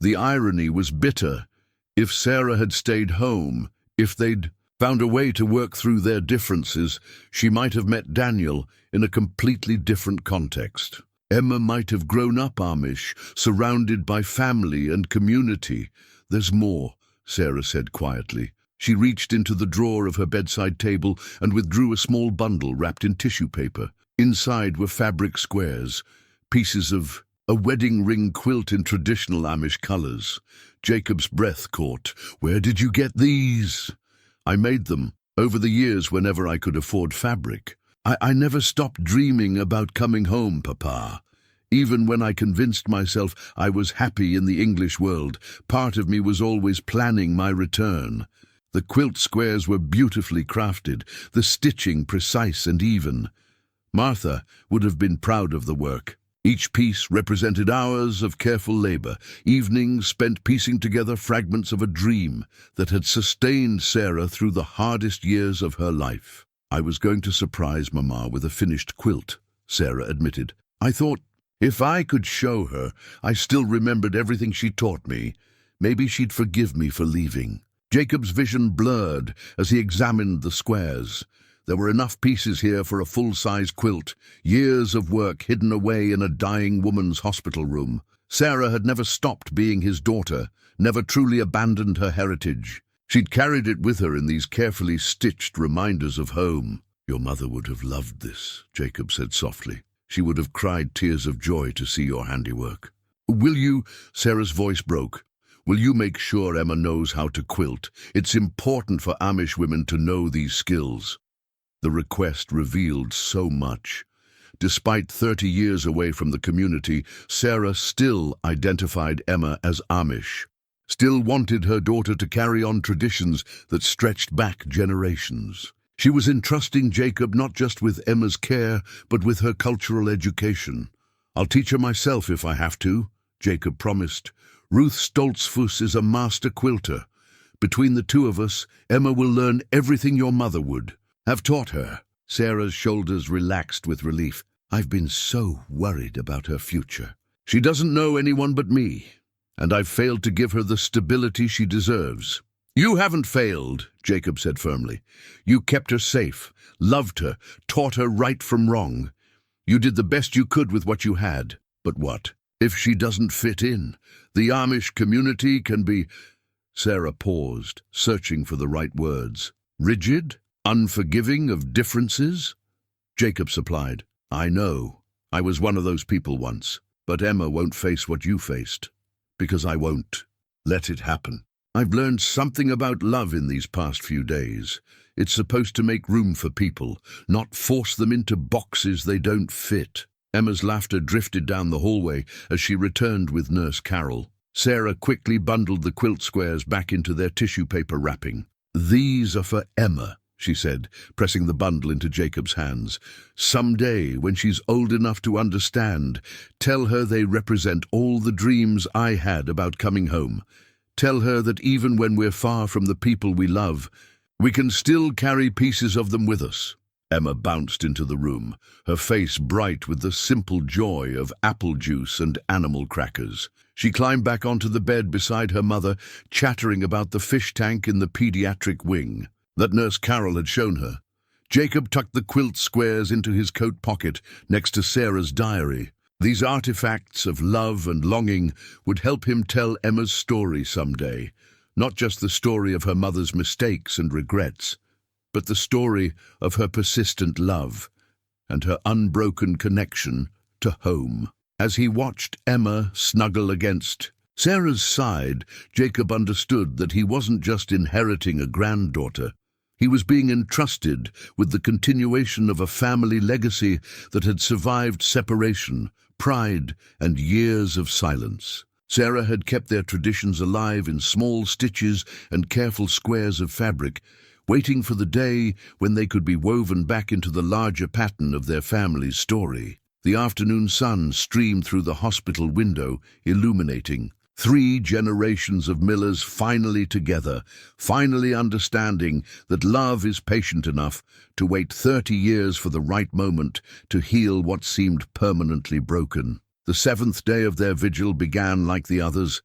The irony was bitter. If Sarah had stayed home, if they'd found a way to work through their differences, she might have met Daniel in a completely different context. Emma might have grown up Amish, surrounded by family and community. "There's more," Sarah said quietly. She reached into the drawer of her bedside table and withdrew a small bundle wrapped in tissue paper. Inside were fabric squares, pieces of a wedding ring quilt in traditional Amish colors. Jacob's breath caught. "Where did you get these?" "I made them over the years whenever I could afford fabric. I never stopped dreaming about coming home, Papa. Even when I convinced myself I was happy in the English world, part of me was always planning my return." The quilt squares were beautifully crafted, the stitching precise and even. Martha would have been proud of the work. Each piece represented hours of careful labor, evenings spent piecing together fragments of a dream that had sustained Sarah through the hardest years of her life. "I was going to surprise Mama with a finished quilt," Sarah admitted. "I thought if I could show her I still remembered everything she taught me, maybe she'd forgive me for leaving." Jacob's vision blurred as he examined the squares. There were enough pieces here for a full-size quilt, years of work hidden away in a dying woman's hospital room. Sarah had never stopped being his daughter, never truly abandoned her heritage. She'd carried it with her in these carefully stitched reminders of home. "Your mother would have loved this," Jacob said softly. "She would have cried tears of joy to see your handiwork." "Will you?" Sarah's voice broke. "Will you make sure Emma knows how to quilt? It's important for Amish women to know these skills." The request revealed so much. Despite 30 years away from the community, Sarah still identified Emma as Amish, still wanted her daughter to carry on traditions that stretched back generations. She was entrusting Jacob not just with Emma's care, but with her cultural education. "I'll teach her myself if I have to," Jacob promised. "Ruth Stoltzfus is a master quilter. Between the two of us, Emma will learn everything your mother would have taught her." Sarah's shoulders relaxed with relief. "I've been so worried about her future. She doesn't know anyone but me, and I've failed to give her the stability she deserves." "You haven't failed," Jacob said firmly. "You kept her safe, loved her, taught her right from wrong. You did the best you could with what you had. But what if she doesn't fit in? The Amish community can be—" Sarah paused, searching for the right words. "Rigid? Unforgiving of differences?" Jacob supplied. "I know. I was one of those people once. But Emma won't face what you faced. Because I won't let it happen. I've learned something about love in these past few days. It's supposed to make room for people, not force them into boxes they don't fit." Emma's laughter drifted down the hallway as she returned with Nurse Carol. Sarah quickly bundled the quilt squares back into their tissue paper wrapping. "These are for Emma," she said, pressing the bundle into Jacob's hands. "Someday, when she's old enough to understand, tell her they represent all the dreams I had about coming home. Tell her that even when we're far from the people we love, we can still carry pieces of them with us." Emma bounced into the room, her face bright with the simple joy of apple juice and animal crackers. She climbed back onto the bed beside her mother, chattering about the fish tank in the pediatric wing that Nurse Carol had shown her. Jacob tucked the quilt squares into his coat pocket next to Sarah's diary. These artifacts of love and longing would help him tell Emma's story someday, not just the story of her mother's mistakes and regrets, but the story of her persistent love and her unbroken connection to home. As he watched Emma snuggle against Sarah's side, Jacob understood that he wasn't just inheriting a granddaughter. He was being entrusted with the continuation of a family legacy that had survived separation, pride, and years of silence. Sarah had kept their traditions alive in small stitches and careful squares of fabric, waiting for the day when they could be woven back into the larger pattern of their family's story. The afternoon sun streamed through the hospital window, illuminating 3 generations of Millers finally together, finally understanding that love is patient enough to wait 30 years for the right moment to heal what seemed permanently broken. The 7th day of their vigil began like the others,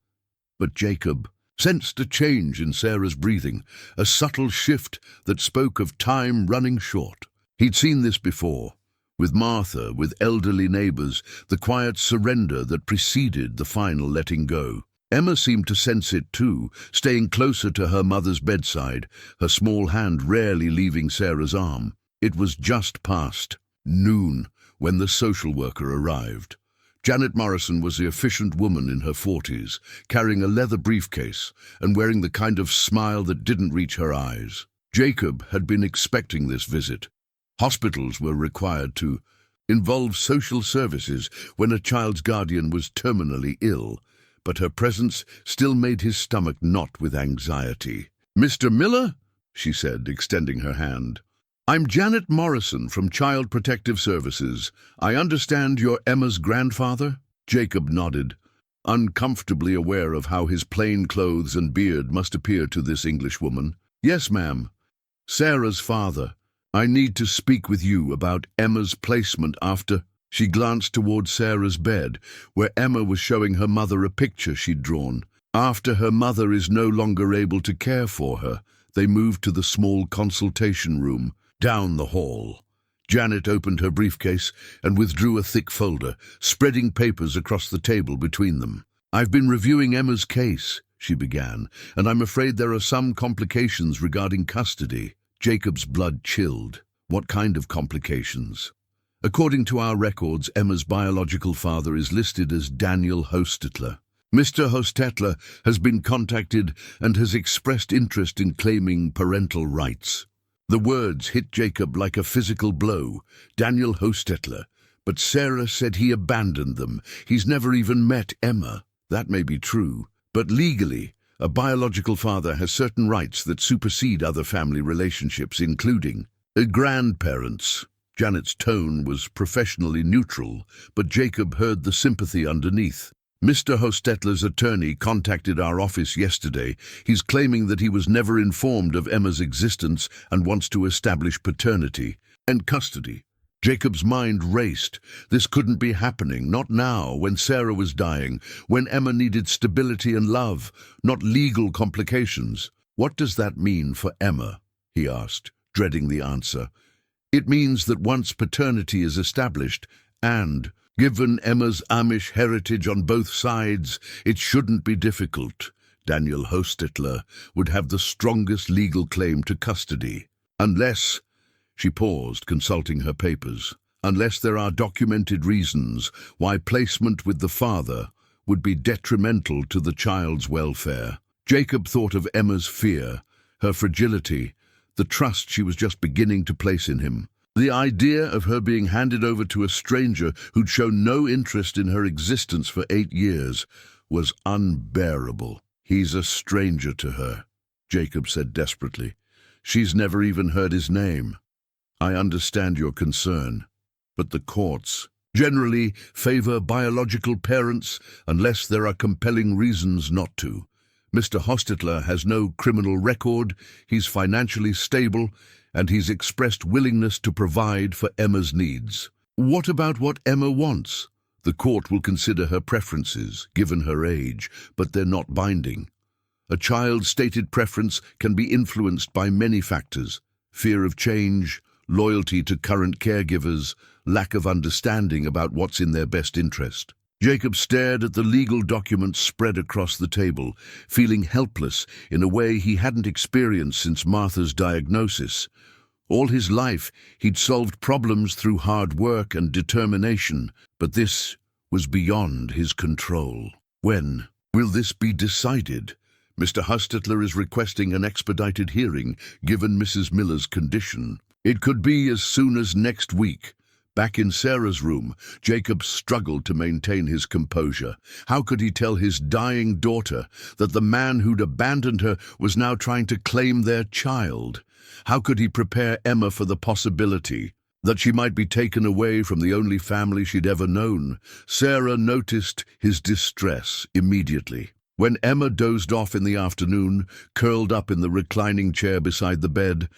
but Jacob sensed a change in Sarah's breathing, a subtle shift that spoke of time running short. He'd seen this before, with Martha, with elderly neighbors, the quiet surrender that preceded the final letting go. Emma seemed to sense it too, staying closer to her mother's bedside, her small hand rarely leaving Sarah's arm. It was just past noon when the social worker arrived. Janet Morrison was the efficient woman in her 40s, carrying a leather briefcase and wearing the kind of smile that didn't reach her eyes. Jacob had been expecting this visit. Hospitals were required to involve social services when a child's guardian was terminally ill, but her presence still made his stomach knot with anxiety. "Mr. Miller?" she said, extending her hand. "I'm Janet Morrison from Child Protective Services. I understand you're Emma's grandfather?" Jacob nodded, uncomfortably aware of how his plain clothes and beard must appear to this Englishwoman. "Yes, ma'am. Sarah's father. I need to speak with you about Emma's placement after—" She glanced toward Sarah's bed, where Emma was showing her mother a picture she'd drawn. "After her mother is no longer able to care for her, they moved to the small consultation room down the hall." Janet opened her briefcase and withdrew a thick folder, spreading papers across the table between them. "I've been reviewing Emma's case," she began, "and I'm afraid there are some complications regarding custody." Jacob's blood chilled. What kind of complications? According to our records, Emma's biological father is listed as Daniel Hostetler. Mr. Hostetler has been contacted and has expressed interest in claiming parental rights. The words hit Jacob like a physical blow. Daniel Hostetler. But Sarah said he abandoned them. He's never even met Emma. That may be true, but legally, a biological father has certain rights that supersede other family relationships, including grandparents. Janet's tone was professionally neutral, but Jacob heard the sympathy underneath. "Mr. Hostetler's attorney contacted our office yesterday. He's claiming that he was never informed of Emma's existence and wants to establish paternity and custody." Jacob's mind raced. This couldn't be happening, not now, when Sarah was dying, when Emma needed stability and love, not legal complications. "What does that mean for Emma?" he asked, dreading the answer. "It means that once paternity is established, and given Emma's Amish heritage on both sides, it shouldn't be difficult. Daniel Hostetler would have the strongest legal claim to custody. Unless—" She paused, consulting her papers. "Unless there are documented reasons why placement with the father would be detrimental to the child's welfare." Jacob thought of Emma's fear, her fragility, the trust she was just beginning to place in him. The idea of her being handed over to a stranger who'd shown no interest in her existence for 8 years was unbearable. "He's a stranger to her," Jacob said desperately. "She's never even heard his name. I understand your concern, but the courts generally favor biological parents unless there are compelling reasons not to. Mr. Hostetler has no criminal record, he's financially stable, and he's expressed willingness to provide for Emma's needs. What about what Emma wants? The court will consider her preferences, given her age, but they're not binding. A child's stated preference can be influenced by many factors: fear of change, loyalty to current caregivers, lack of understanding about what's in their best interest." Jacob stared at the legal documents spread across the table, feeling helpless in a way he hadn't experienced since Martha's diagnosis. All his life, he'd solved problems through hard work and determination, but this was beyond his control. "When will this be decided? Mr. Hostetler is requesting an expedited hearing, given Mrs. Miller's condition. It could be as soon as next week." Back in Sarah's room, Jacob struggled to maintain his composure. How could he tell his dying daughter that the man who'd abandoned her was now trying to claim their child? How could he prepare Emma for the possibility that she might be taken away from the only family she'd ever known? Sarah noticed his distress immediately. When Emma dozed off in the afternoon, curled up in the reclining chair beside the bed,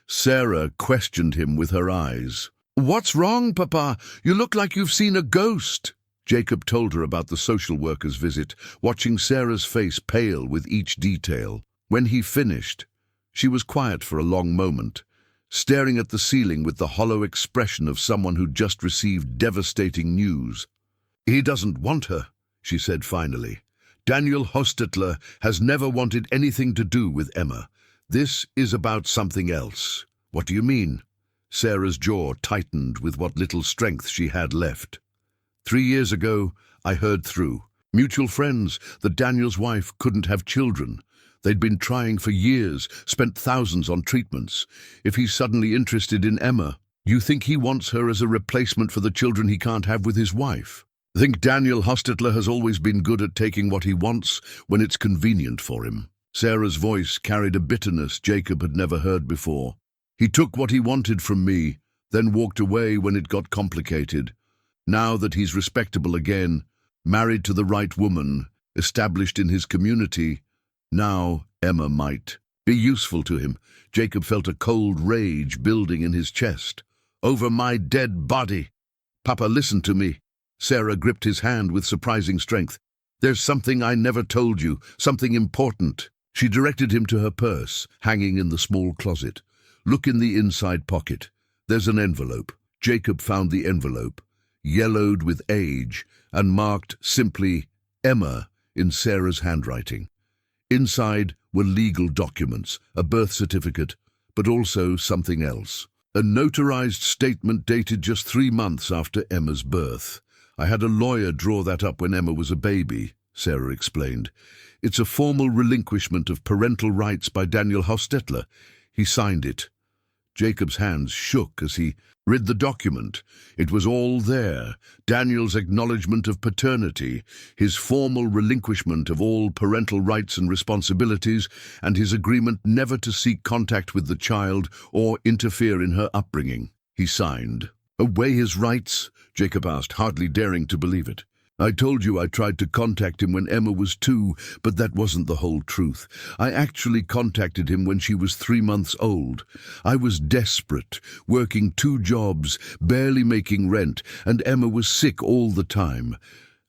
Sarah questioned him with her eyes. "What's wrong, Papa? You look like you've seen a ghost." Jacob told her about the social worker's visit, watching Sarah's face pale with each detail. When he finished, she was quiet for a long moment, staring at the ceiling with the hollow expression of someone who'd just received devastating news. "He doesn't want her," she said finally. "Daniel Hostetler has never wanted anything to do with Emma. This is about something else." "What do you mean?" Sarah's jaw tightened with what little strength she had left. 3 years ago, I heard through. Mutual friends that Daniel's wife couldn't have children. They'd been trying for years, spent thousands on treatments. If he's suddenly interested in Emma, you think he wants her as a replacement for the children he can't have with his wife? Think Daniel Hostetler has always been good at taking what he wants when it's convenient for him. Sarah's voice carried a bitterness Jacob had never heard before. He took what he wanted from me, then walked away when it got complicated. Now that he's respectable again, married to the right woman, established in his community, now Emma might be useful to him. Jacob felt a cold rage building in his chest. "Over my dead body." "Papa, listen to me." Sarah gripped his hand with surprising strength. "There's something I never told you, something important." She directed him to her purse, hanging in the small closet. "Look in the inside pocket. There's an envelope." Jacob found the envelope, yellowed with age, and marked simply Emma in Sarah's handwriting. Inside were legal documents, a birth certificate, but also something else. A notarized statement dated just 3 months after Emma's birth. "I had a lawyer draw that up when Emma was a baby," Sarah explained. "It's a formal relinquishment of parental rights by Daniel Hostetler. He signed it." Jacob's hands shook as he read the document. It was all there. Daniel's acknowledgement of paternity, his formal relinquishment of all parental rights and responsibilities, and his agreement never to seek contact with the child or interfere in her upbringing. He signed. "Away his rights?" Jacob asked, hardly daring to believe it. "I told you I tried to contact him when Emma was 2, but that wasn't the whole truth. I actually contacted him when she was 3 months old. I was desperate, working 2 jobs, barely making rent, and Emma was sick all the time.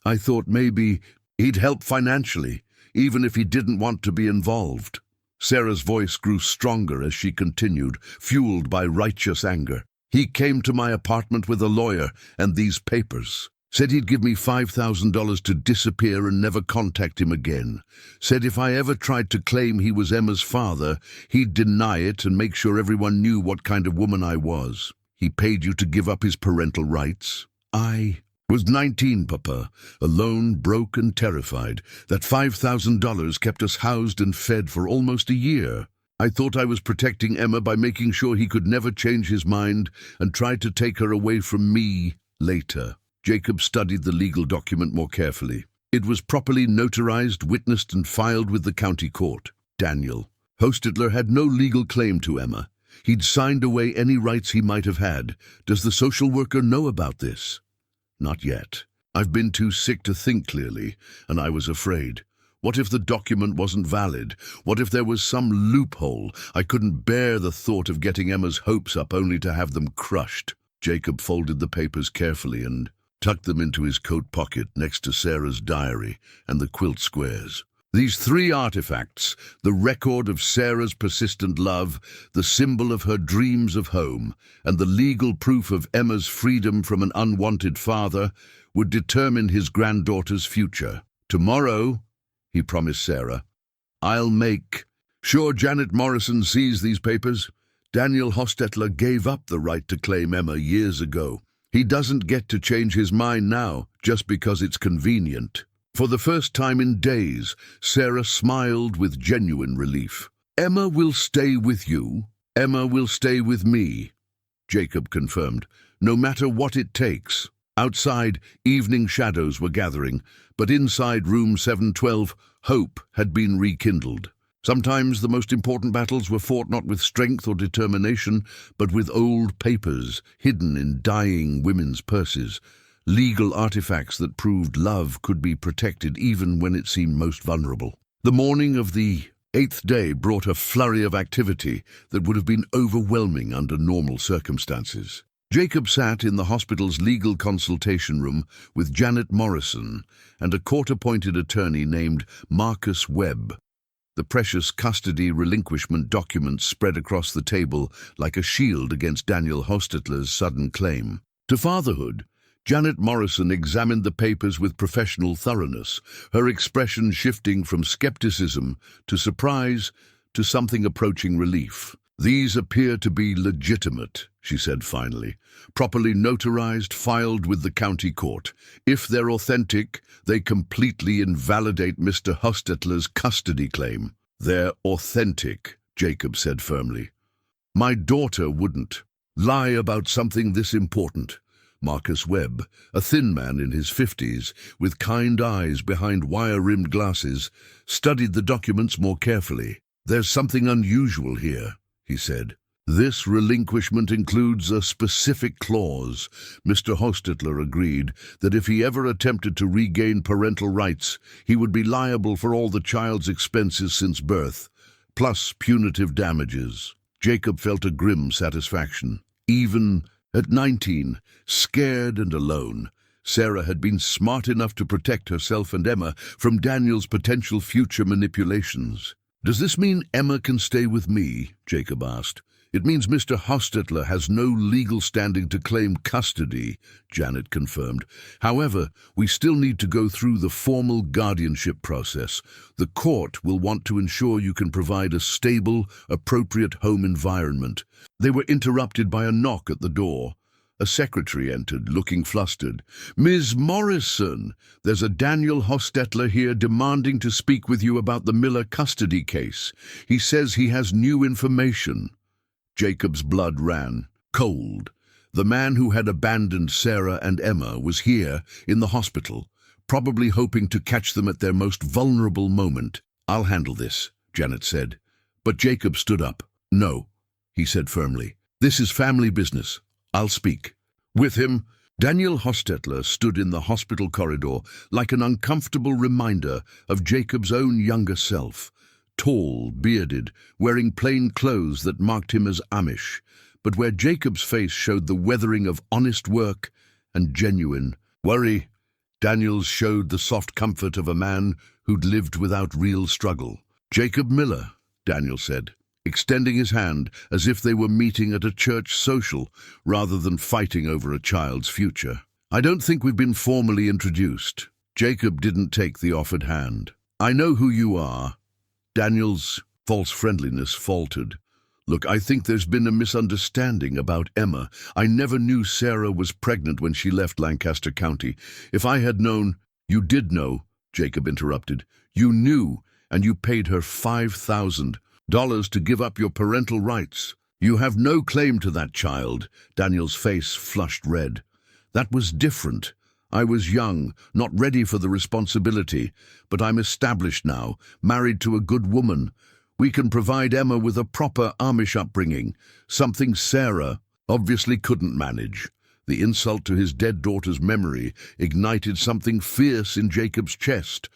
I thought maybe he'd help financially, even if he didn't want to be involved." Sarah's voice grew stronger as she continued, fueled by righteous anger. "He came to my apartment with a lawyer and these papers. Said he'd give me $5,000 to disappear and never contact him again. Said if I ever tried to claim he was Emma's father, he'd deny it and make sure everyone knew what kind of woman I was. He paid you to give up his parental rights?" "I was 19, Papa, alone, broke and terrified. That $5,000 kept us housed and fed for almost a year. I thought I was protecting Emma by making sure he could never change his mind and tried to take her away from me later." Jacob studied the legal document more carefully. It was properly notarized, witnessed, and filed with the county court. Daniel Hostetler had no legal claim to Emma. He'd signed away any rights he might have had. Does the social worker know about this? Not yet. I've been too sick to think clearly, and I was afraid. What if the document wasn't valid? What if there was some loophole? I couldn't bear the thought of getting Emma's hopes up only to have them crushed. Jacob folded the papers carefully and tucked them into his coat pocket next to Sarah's diary and the quilt squares. These 3 artifacts, the record of Sarah's persistent love, the symbol of her dreams of home, and the legal proof of Emma's freedom from an unwanted father, would determine his granddaughter's future. "Tomorrow," he promised Sarah, "I'll make sure Janet Morrison sees these papers. Daniel Hostetler gave up the right to claim Emma years ago. He doesn't get to change his mind now just because it's convenient." For the first time in days, Sarah smiled with genuine relief. "Emma will stay with you. Emma will stay with me," Jacob confirmed, "no matter what it takes." Outside, evening shadows were gathering, but inside room 712, hope had been rekindled. Sometimes the most important battles were fought not with strength or determination, but with old papers hidden in dying women's purses, legal artifacts that proved love could be protected even when it seemed most vulnerable. The morning of the 8th day brought a flurry of activity that would have been overwhelming under normal circumstances. Jacob sat in the hospital's legal consultation room with Janet Morrison and a court-appointed attorney named Marcus Webb. The precious custody relinquishment documents spread across the table like a shield against Daniel Hostetler's sudden claim to fatherhood. Janet Morrison examined the papers with professional thoroughness, her expression shifting from skepticism to surprise to something approaching relief. "These appear to be legitimate," she said finally. "Properly notarized, filed with the county court. If they're authentic, they completely invalidate Mr. Hostetler's custody claim." "They're authentic," Jacob said firmly. "My daughter wouldn't lie about something this important." Marcus Webb, a thin man in his 50s, with kind eyes behind wire-rimmed glasses, studied the documents more carefully. "There's something unusual here," he said. "This relinquishment includes a specific clause." Mr. Hostetler agreed that if he ever attempted to regain parental rights, he would be liable for all the child's expenses since birth, plus punitive damages. Jacob felt a grim satisfaction. Even at 19, scared and alone, Sarah had been smart enough to protect herself and Emma from Daniel's potential future manipulations. "Does this mean Emma can stay with me?" Jacob asked. "It means Mr. Hostetler has no legal standing to claim custody," Janet confirmed. "However, we still need to go through the formal guardianship process. The court will want to ensure you can provide a stable, appropriate home environment." They were interrupted by a knock at the door. A secretary entered, looking flustered. "Ms. Morrison, there's a Daniel Hostetler here demanding to speak with you about the Miller custody case. He says he has new information." Jacob's blood ran cold. The man who had abandoned Sarah and Emma was here in the hospital, probably hoping to catch them at their most vulnerable moment. "I'll handle this," Janet said. But Jacob stood up. "No," he said firmly. "This is family business. I'll speak." With him, Daniel Hostetler stood in the hospital corridor like an uncomfortable reminder of Jacob's own younger self. Tall, bearded, wearing plain clothes that marked him as Amish, but where Jacob's face showed the weathering of honest work and genuine worry, Daniel's showed the soft comfort of a man who'd lived without real struggle. "Jacob Miller," Daniel said, extending his hand as if they were meeting at a church social rather than fighting over a child's future. "I don't think we've been formally introduced." Jacob didn't take the offered hand. "I know who you are." Daniel's false friendliness faltered. "Look, I think there's been a misunderstanding about Emma. I never knew Sarah was pregnant when she left Lancaster County. If I had known—" "You did know," Jacob interrupted. "You knew, and you paid her $5,000 to give up your parental rights. You have no claim to that child." Daniel's face flushed red. "That was different. I was young, not ready for the responsibility, but I'm established now, married to a good woman. We can provide Emma with a proper Amish upbringing, something Sarah obviously couldn't manage." The insult to his dead daughter's memory ignited something fierce in Jacob's chest.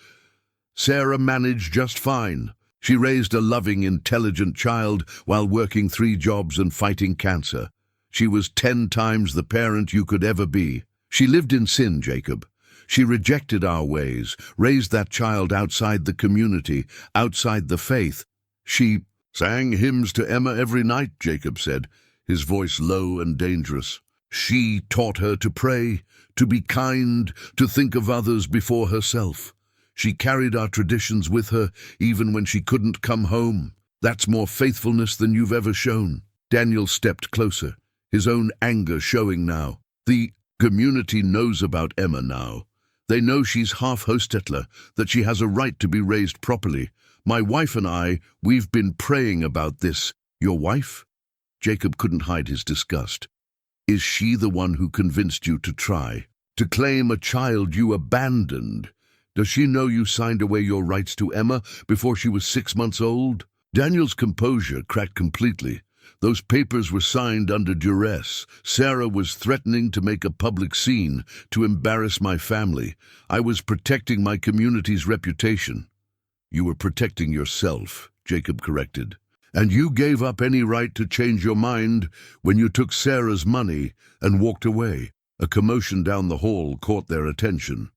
Sarah managed just fine. She raised a loving, intelligent child while working 3 jobs and fighting cancer. She was 10 times the parent you could ever be. She lived in sin, Jacob. She rejected our ways, raised that child outside the community, outside the faith. She sang hymns to Emma every night, Jacob said, his voice low and dangerous. She taught her to pray, to be kind, to think of others before herself. She carried our traditions with her, even when she couldn't come home. That's more faithfulness than you've ever shown. Daniel stepped closer, his own anger showing now. The community knows about Emma now. They know she's half Hostetler, that she has a right to be raised properly. My wife and I, we've been praying about this. Your wife? Jacob couldn't hide his disgust. Is she the one who convinced you to try? To claim a child you abandoned? Does she know you signed away your rights to Emma before she was 6 months old? Daniel's composure cracked completely. Those papers were signed under duress. Sarah was threatening to make a public scene, to embarrass my family. I was protecting my community's reputation. You were protecting yourself, Jacob corrected. And you gave up any right to change your mind when you took Sarah's money and walked away. A commotion down the hall caught their attention.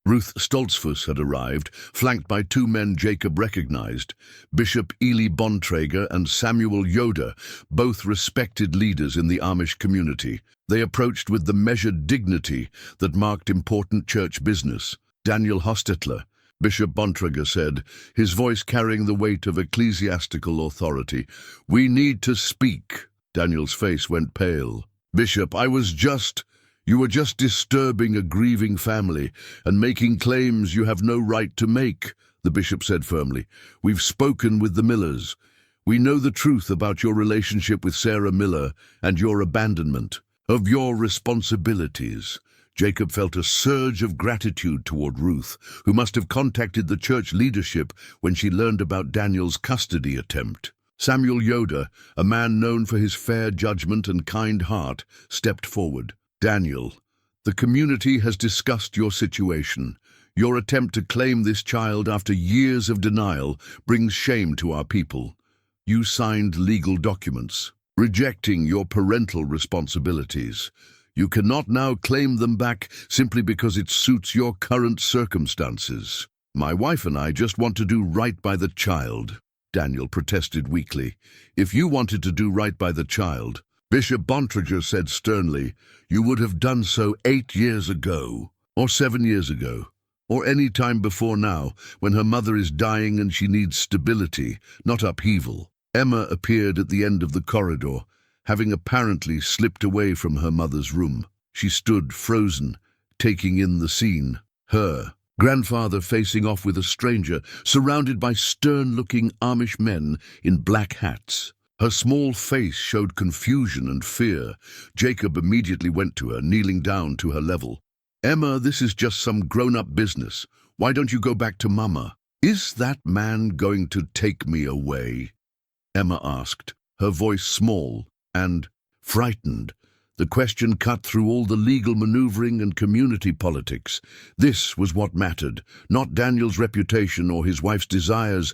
Ruth Stoltzfus had arrived, flanked by two men Jacob recognized, Bishop Eli Bontrager and Samuel Yoder, both respected leaders in the Amish community. They approached with the measured dignity that marked important church business. Daniel Hostetler, Bishop Bontrager said, his voice carrying the weight of ecclesiastical authority. "We need to speak." Daniel's face went pale. "Bishop, you were just disturbing a grieving family and making claims you have no right to make," the bishop said firmly. "We've spoken with the Millers. We know the truth about your relationship with Sarah Miller and your abandonment of your responsibilities." Jacob felt a surge of gratitude toward Ruth, who must have contacted the church leadership when she learned about Daniel's custody attempt. Samuel Yoder, a man known for his fair judgment and kind heart, stepped forward. "Daniel, the community has discussed your situation. Your attempt to claim this child after years of denial brings shame to our people. You signed legal documents, rejecting your parental responsibilities. You cannot now claim them back simply because it suits your current circumstances. My wife and I just want to do right by the child," Daniel protested weakly. "If you wanted to do right by the child," Bishop Bontrager said sternly, "you would have done so 8 years ago, or 7 years ago, or any time before now, when her mother is dying and she needs stability, not upheaval." Emma appeared at the end of the corridor, having apparently slipped away from her mother's room. She stood frozen, taking in the scene. Her grandfather facing off with a stranger, surrounded by stern-looking Amish men in black hats. Her small face showed confusion and fear. Jacob immediately went to her, kneeling down to her level. "Emma, this is just some grown-up business. Why don't you go back to Mama?" "Is that man going to take me away?" Emma asked, her voice small and frightened. The question cut through all the legal maneuvering and community politics. This was what mattered, not Daniel's reputation or his wife's desires,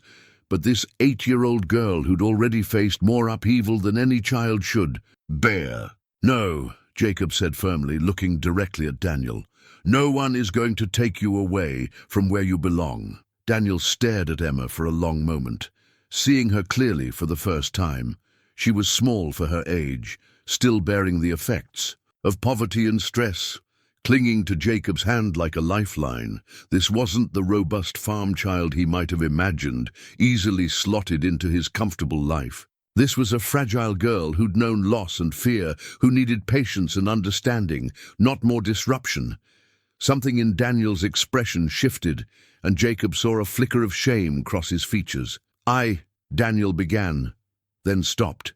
but this 8-year-old girl who'd already faced more upheaval than any child should bear. "No," Jacob said firmly, looking directly at Daniel. "No one is going to take you away from where you belong." Daniel stared at Emma for a long moment, seeing her clearly for the first time. She was small for her age, still bearing the effects of poverty and stress, clinging to Jacob's hand like a lifeline. This wasn't the robust farm child he might have imagined, easily slotted into his comfortable life. This was a fragile girl who'd known loss and fear, who needed patience and understanding, not more disruption. Something in Daniel's expression shifted, and Jacob saw a flicker of shame cross his features. Daniel began, then stopped.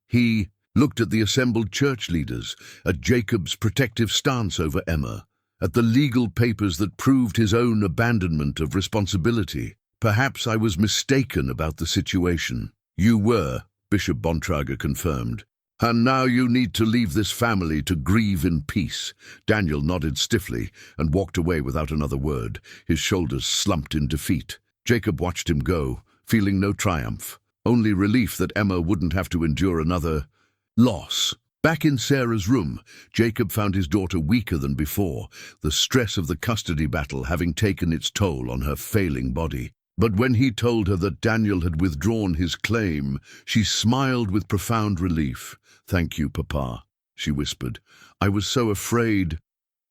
He looked at the assembled church leaders, at Jacob's protective stance over Emma, at the legal papers that proved his own abandonment of responsibility. "Perhaps I was mistaken about the situation." "You were," Bishop Bontrager confirmed. "And now you need to leave this family to grieve in peace." Daniel nodded stiffly and walked away without another word, his shoulders slumped in defeat. Jacob watched him go, feeling no triumph, only relief that Emma wouldn't have to endure another loss. Back in Sarah's room, Jacob found his daughter weaker than before, the stress of the custody battle having taken its toll on her failing body. But when he told her that Daniel had withdrawn his claim, she smiled with profound relief. "Thank you, Papa," she whispered. "I was so afraid."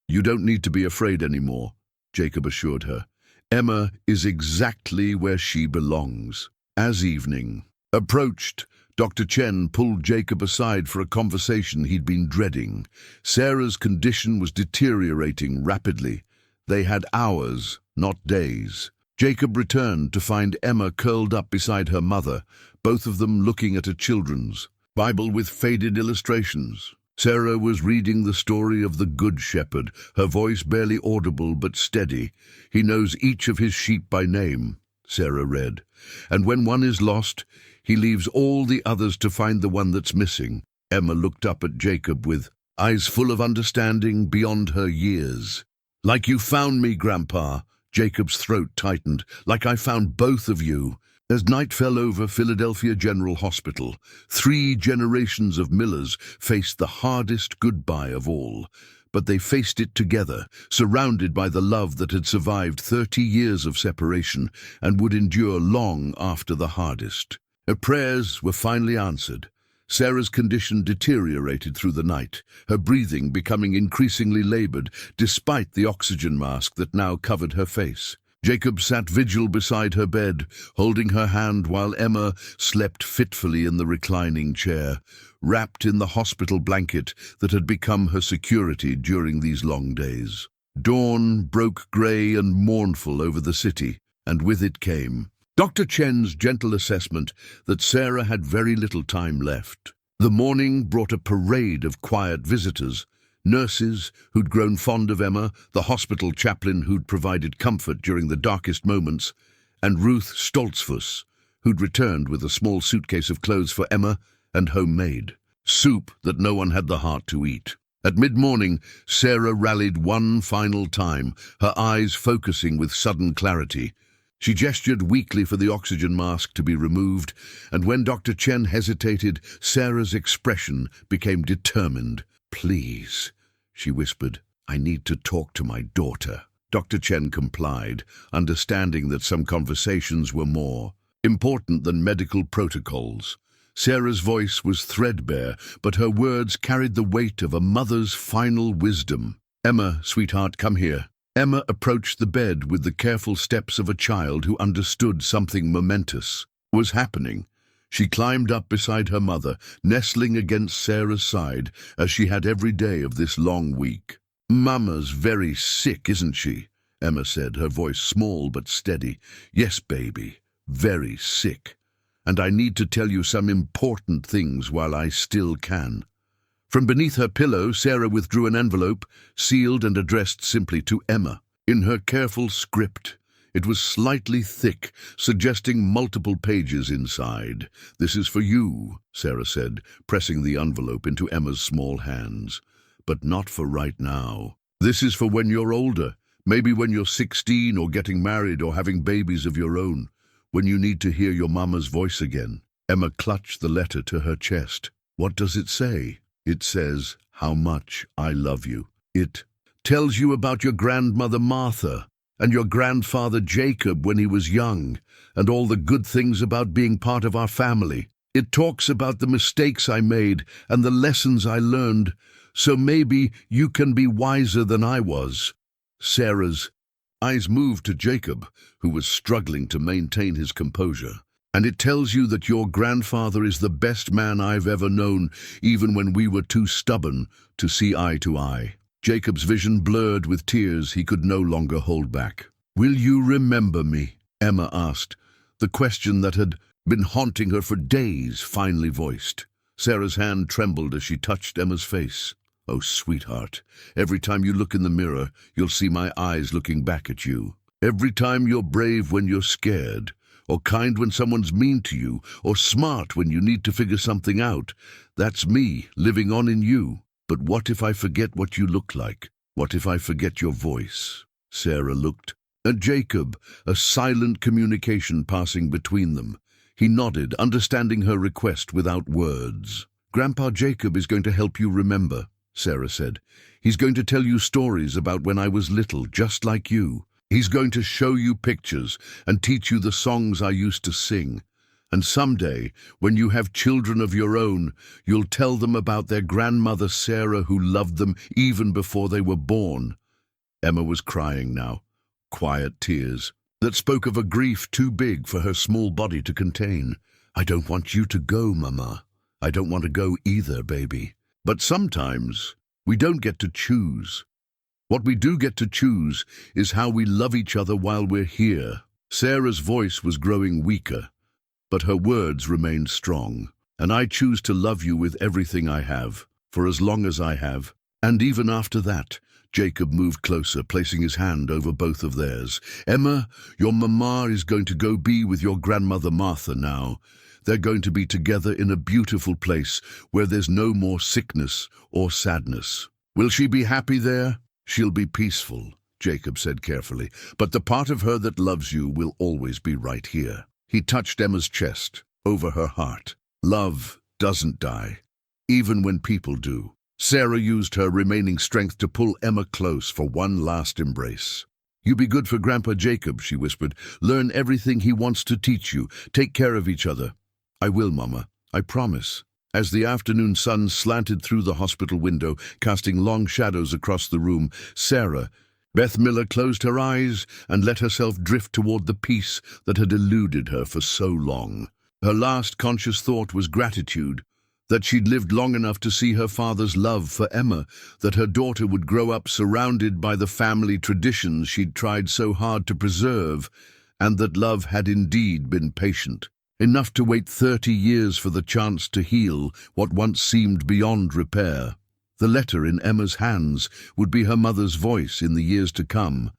"You don't need to be afraid anymore," Jacob assured her. "Emma is exactly where she belongs." As evening approached, Dr. Chen pulled Jacob aside for a conversation he'd been dreading. Sarah's condition was deteriorating rapidly. They had hours, not days. Jacob returned to find Emma curled up beside her mother, both of them looking at a children's Bible with faded illustrations. Sarah was reading the story of the Good Shepherd, her voice barely audible but steady. "He knows each of his sheep by name," Sarah read, "and when one is lost, He leaves all the others to find the one that's missing. Emma looked up at Jacob with eyes full of understanding beyond her years. Like you found me, Grandpa. Jacob's throat tightened. Like I found both of you. As night fell over Philadelphia General Hospital, 3 generations of Millers faced the hardest goodbye of all. But they faced it together, surrounded by the love that had survived 30 years of separation and would endure long after the hardest. Her prayers were finally answered. Sarah's condition deteriorated through the night, her breathing becoming increasingly labored despite the oxygen mask that now covered her face. Jacob sat vigil beside her bed, holding her hand while Emma slept fitfully in the reclining chair, wrapped in the hospital blanket that had become her security during these long days. Dawn broke grey and mournful over the city, and with it came Dr. Chen's gentle assessment that Sarah had very little time left. The morning brought a parade of quiet visitors, nurses who'd grown fond of Emma, the hospital chaplain who'd provided comfort during the darkest moments, and Ruth Stoltzfus, who'd returned with a small suitcase of clothes for Emma and homemade soup that no one had the heart to eat. At mid-morning, Sarah rallied one final time, her eyes focusing with sudden clarity. She gestured weakly for the oxygen mask to be removed, and when Dr. Chen hesitated, Sarah's expression became determined. "Please," she whispered, "I need to talk to my daughter." Dr. Chen complied, understanding that some conversations were more important than medical protocols. Sarah's voice was threadbare, but her words carried the weight of a mother's final wisdom. "Emma, sweetheart, come here." Emma approached the bed with the careful steps of a child who understood something momentous was happening. She climbed up beside her mother, nestling against Sarah's side, as she had every day of this long week. "Mama's very sick, isn't she?" Emma said, her voice small but steady. "Yes, baby, very sick. And I need to tell you some important things while I still can." From beneath her pillow, Sarah withdrew an envelope, sealed and addressed simply to Emma. In her careful script, it was slightly thick, suggesting multiple pages inside. "This is for you," Sarah said, pressing the envelope into Emma's small hands. "But not for right now. This is for when you're older, maybe when you're 16 or getting married or having babies of your own, when you need to hear your mama's voice again." Emma clutched the letter to her chest. "What does it say?" "It says, how much I love you. It tells you about your grandmother Martha and your grandfather Jacob when he was young, and all the good things about being part of our family. It talks about the mistakes I made and the lessons I learned, so maybe you can be wiser than I was." Sarah's eyes moved to Jacob, who was struggling to maintain his composure. "And it tells you that your grandfather is the best man I've ever known, even when we were too stubborn to see eye to eye." Jacob's vision blurred with tears he could no longer hold back. "Will you remember me?" Emma asked, the question that had been haunting her for days finally voiced. Sarah's hand trembled as she touched Emma's face. "Oh, sweetheart, every time you look in the mirror, you'll see my eyes looking back at you. Every time you're brave when you're scared, or kind when someone's mean to you, or smart when you need to figure something out, that's me living on in you. But what if I forget what you look like? What if I forget your voice?" Sarah looked at Jacob, a silent communication passing between them. He nodded, understanding her request without words. "Grandpa Jacob is going to help you remember," Sarah said. "He's going to tell you stories about when I was little, just like you. He's going to show you pictures and teach you the songs I used to sing. And someday, when you have children of your own, you'll tell them about their grandmother Sarah who loved them even before they were born." Emma was crying now, quiet tears that spoke of a grief too big for her small body to contain. "I don't want you to go, Mama. I don't want to go either, baby. But sometimes we don't get to choose. What we do get to choose is how we love each other while we're here." Sarah's voice was growing weaker, but her words remained strong. "And I choose to love you with everything I have, for as long as I have. And even after that." Jacob moved closer, placing his hand over both of theirs. "Emma, your mama is going to go be with your grandmother Martha now. They're going to be together in a beautiful place where there's no more sickness or sadness. Will she be happy there? She'll be peaceful, Jacob said carefully, but the part of her that loves you will always be right here. He touched Emma's chest, over her heart. Love doesn't die, even when people do. Sarah used her remaining strength to pull Emma close for one last embrace. You be good for Grandpa Jacob, she whispered. Learn everything he wants to teach you. Take care of each other. I will, Mama. I promise. As the afternoon sun slanted through the hospital window, casting long shadows across the room, Beth Miller closed her eyes and let herself drift toward the peace that had eluded her for so long. Her last conscious thought was gratitude, that she'd lived long enough to see her father's love for Emma, that her daughter would grow up surrounded by the family traditions she'd tried so hard to preserve, and that love had indeed been patient. Enough to wait 30 years for the chance to heal what once seemed beyond repair. The letter in Emma's hands would be her mother's voice in the years to come,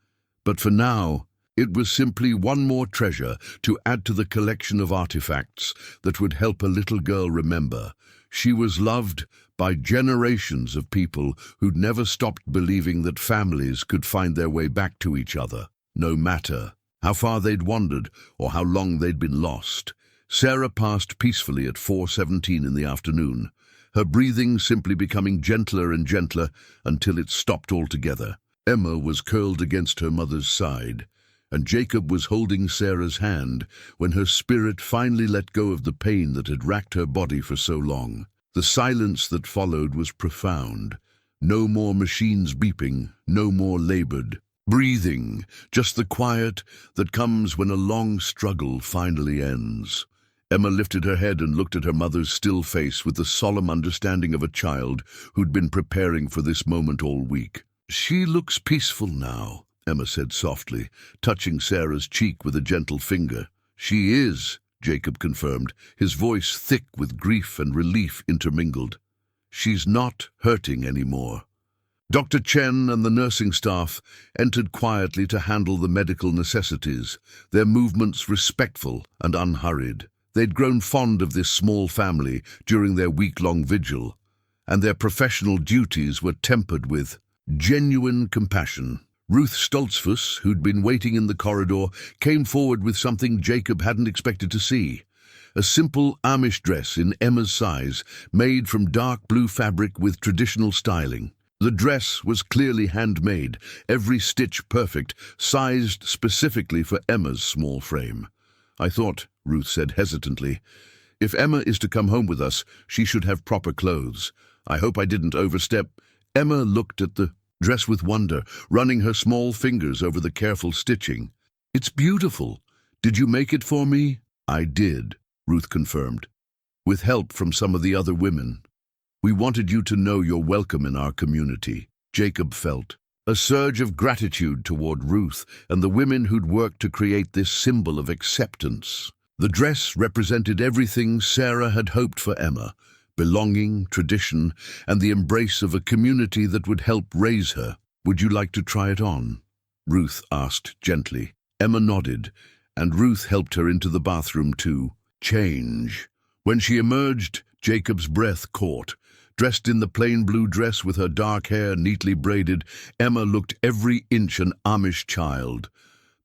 but for now, it was simply one more treasure to add to the collection of artifacts that would help a little girl remember. She was loved by generations of people who'd never stopped believing that families could find their way back to each other, no matter how far they'd wandered or how long they'd been lost. Sarah passed peacefully at 4:17 in the afternoon, her breathing simply becoming gentler and gentler until it stopped altogether. Emma was curled against her mother's side, and Jacob was holding Sarah's hand when her spirit finally let go of the pain that had racked her body for so long. The silence that followed was profound. No more machines beeping, no more labored breathing, just the quiet that comes when a long struggle finally ends. Emma lifted her head and looked at her mother's still face with the solemn understanding of a child who'd been preparing for this moment all week. She looks peaceful now, Emma said softly, touching Sarah's cheek with a gentle finger. She is, Jacob confirmed, his voice thick with grief and relief intermingled. She's not hurting anymore. Dr. Chen and the nursing staff entered quietly to handle the medical necessities, their movements respectful and unhurried. They'd grown fond of this small family during their week-long vigil, and their professional duties were tempered with genuine compassion. Ruth Stoltzfus, who'd been waiting in the corridor, came forward with something Jacob hadn't expected to see. A simple Amish dress in Emma's size, made from dark blue fabric with traditional styling. The dress was clearly handmade, every stitch perfect, sized specifically for Emma's small frame. I thought, Ruth said hesitantly, if Emma is to come home with us, she should have proper clothes. I hope I didn't overstep. Emma looked at the dress with wonder, running her small fingers over the careful stitching. It's beautiful. Did you make it for me? I did, Ruth confirmed, with help from some of the other women. We wanted you to know you're welcome in our community. Jacob felt a surge of gratitude toward Ruth and the women who'd worked to create this symbol of acceptance. The dress represented everything Sarah had hoped for Emma: belonging, tradition, and the embrace of a community that would help raise her. Would you like to try it on? Ruth asked gently. Emma nodded, and Ruth helped her into the bathroom to change. When she emerged, Jacob's breath caught. Dressed in the plain blue dress with her dark hair neatly braided, Emma looked every inch an Amish child.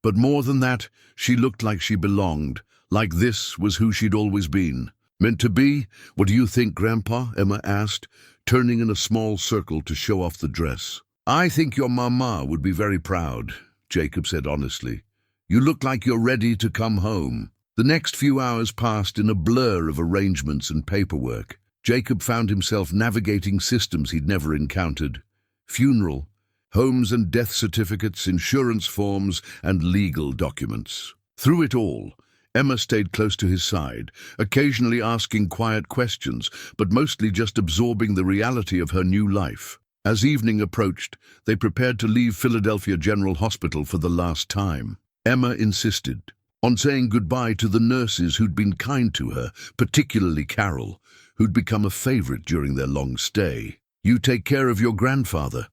But more than that, she looked like she belonged, like this was who she'd always been. Meant to be? What do you think, Grandpa? Emma asked, turning in a small circle to show off the dress. I think your mama would be very proud, Jacob said honestly. You look like you're ready to come home. The next few hours passed in a blur of arrangements and paperwork. Jacob found himself navigating systems he'd never encountered. Funeral, homes and death certificates, insurance forms, and legal documents. Through it all, Emma stayed close to his side, occasionally asking quiet questions, but mostly just absorbing the reality of her new life. As evening approached, they prepared to leave Philadelphia General Hospital for the last time. Emma insisted on saying goodbye to the nurses who'd been kind to her, particularly Carol, who'd become a favorite during their long stay. You take care of your grandfather,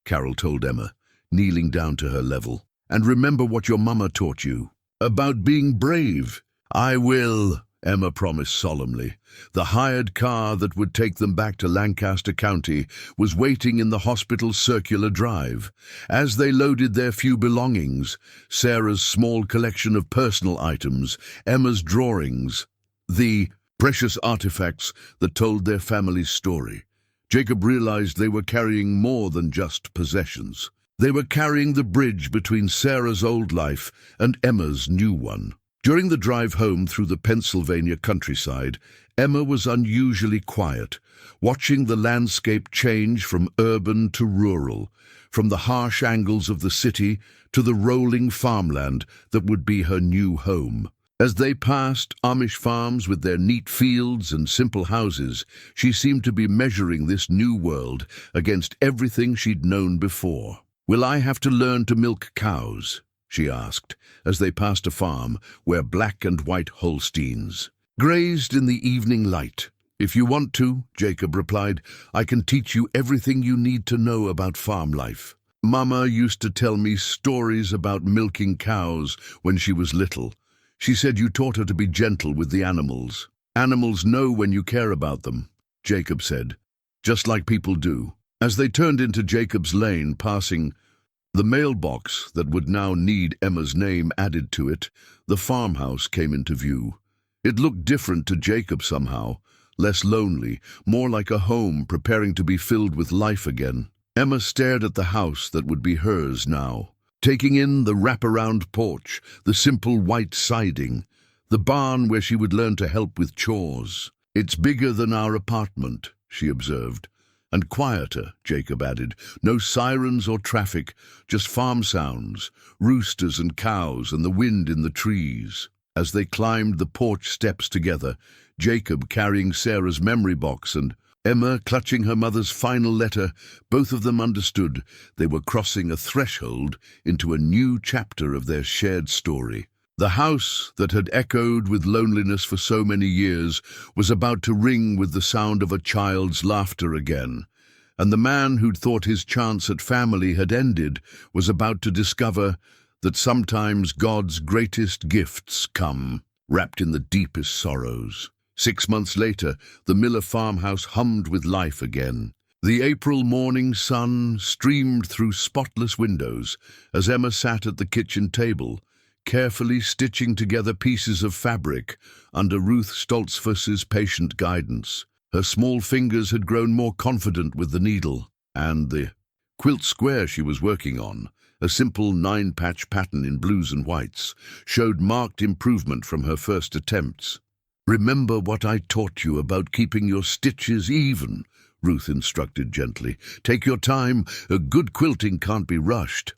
Carol told Emma, kneeling down to her level. And remember what your mama taught you about being brave. I will, Emma promised solemnly. The hired car that would take them back to Lancaster County was waiting in the hospital's circular drive. As they loaded their few belongings, Sarah's small collection of personal items, Emma's drawings, the precious artifacts that told their family's story, Jacob realized they were carrying more than just possessions. They were carrying the bridge between Sarah's old life and Emma's new one. During the drive home through the Pennsylvania countryside, Emma was unusually quiet, watching the landscape change from urban to rural, from the harsh angles of the city to the rolling farmland that would be her new home. As they passed Amish farms with their neat fields and simple houses, she seemed to be measuring this new world against everything she'd known before. "Will I have to learn to milk cows?" she asked, as they passed a farm where black and white Holsteins grazed in the evening light. "If you want to," Jacob replied, "I can teach you everything you need to know about farm life. Mama used to tell me stories about milking cows when she was little. She said you taught her to be gentle with the animals." "Animals know when you care about them," Jacob said, "just like people do." As they turned into Jacob's lane, passing the mailbox that would now need Emma's name added to it, the farmhouse came into view. It looked different to Jacob somehow, less lonely, more like a home preparing to be filled with life again. Emma stared at the house that would be hers now, taking in the wraparound porch, the simple white siding, the barn where she would learn to help with chores. "It's bigger than our apartment," she observed. "And quieter," Jacob added. "No sirens or traffic, just farm sounds, roosters and cows and the wind in the trees." As they climbed the porch steps together, Jacob carrying Sarah's memory box and Emma clutching her mother's final letter, both of them understood they were crossing a threshold into a new chapter of their shared story. The house that had echoed with loneliness for so many years was about to ring with the sound of a child's laughter again, and the man who'd thought his chance at family had ended was about to discover that sometimes God's greatest gifts come wrapped in the deepest sorrows. 6 months later, the Miller farmhouse hummed with life again. The April morning sun streamed through spotless windows as Emma sat at the kitchen table, carefully stitching together pieces of fabric under Ruth Stoltzfus's patient guidance. Her small fingers had grown more confident with the needle, and the quilt square she was working on, a simple 9-patch pattern in blues and whites, showed marked improvement from her first attempts. "Remember what I taught you about keeping your stitches even," Ruth instructed gently. "Take your time. A good quilting can't be rushed."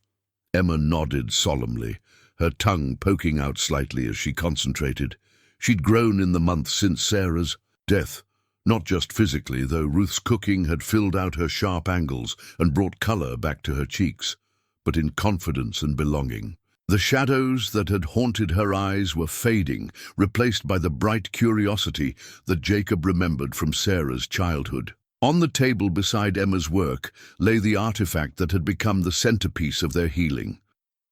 Emma nodded solemnly, her tongue poking out slightly as she concentrated. She'd grown in the months since Sarah's death, not just physically, though Ruth's cooking had filled out her sharp angles and brought color back to her cheeks, but in confidence and belonging. The shadows that had haunted her eyes were fading, replaced by the bright curiosity that Jacob remembered from Sarah's childhood. On the table beside Emma's work lay the artifact that had become the centerpiece of their healing.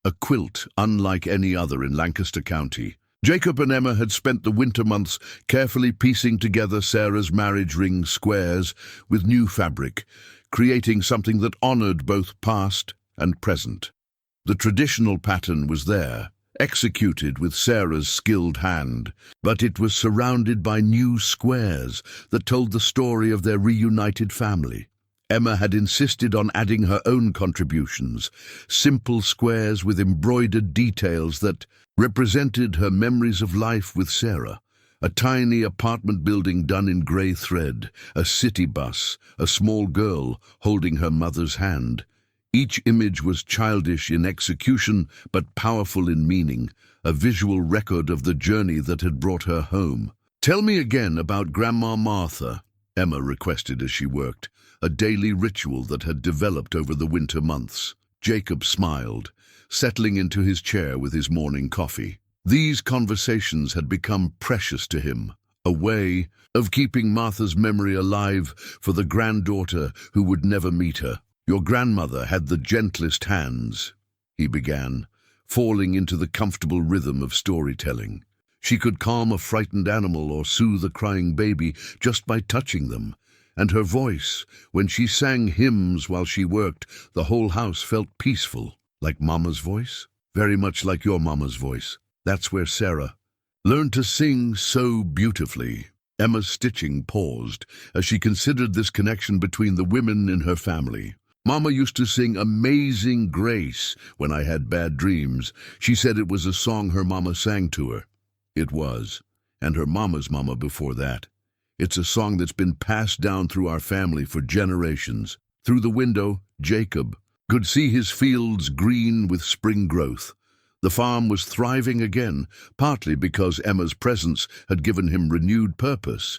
A quilt unlike any other in Lancaster County. Jacob and Emma had spent the winter months carefully piecing together Sarah's marriage ring squares with new fabric, creating something that honored both past and present. The traditional pattern was there, executed with Sarah's skilled hand, but it was surrounded by new squares that told the story of their reunited family. Emma had insisted on adding her own contributions, simple squares with embroidered details that represented her memories of life with Sarah. A tiny apartment building done in grey thread, a city bus, a small girl holding her mother's hand. Each image was childish in execution but powerful in meaning, a visual record of the journey that had brought her home. "Tell me again about Grandma Martha," Emma requested as she worked, a daily ritual that had developed over the winter months. Jacob smiled, settling into his chair with his morning coffee. These conversations had become precious to him, a way of keeping Martha's memory alive for the granddaughter who would never meet her. "Your grandmother had the gentlest hands," he began, falling into the comfortable rhythm of storytelling. She could calm a frightened animal or soothe a crying baby just by touching them. And her voice, when she sang hymns while she worked, the whole house felt peaceful. Like Mama's voice? Very much like your Mama's voice. That's where Sarah learned to sing so beautifully. Emma's stitching paused as she considered this connection between the women in her family. Mama used to sing Amazing Grace when I had bad dreams. She said it was a song her mama sang to her. It was, and her mama's mama before that. It's a song that's been passed down through our family for generations. Through the window, Jacob could see his fields green with spring growth. The farm was thriving again, partly because Emma's presence had given him renewed purpose,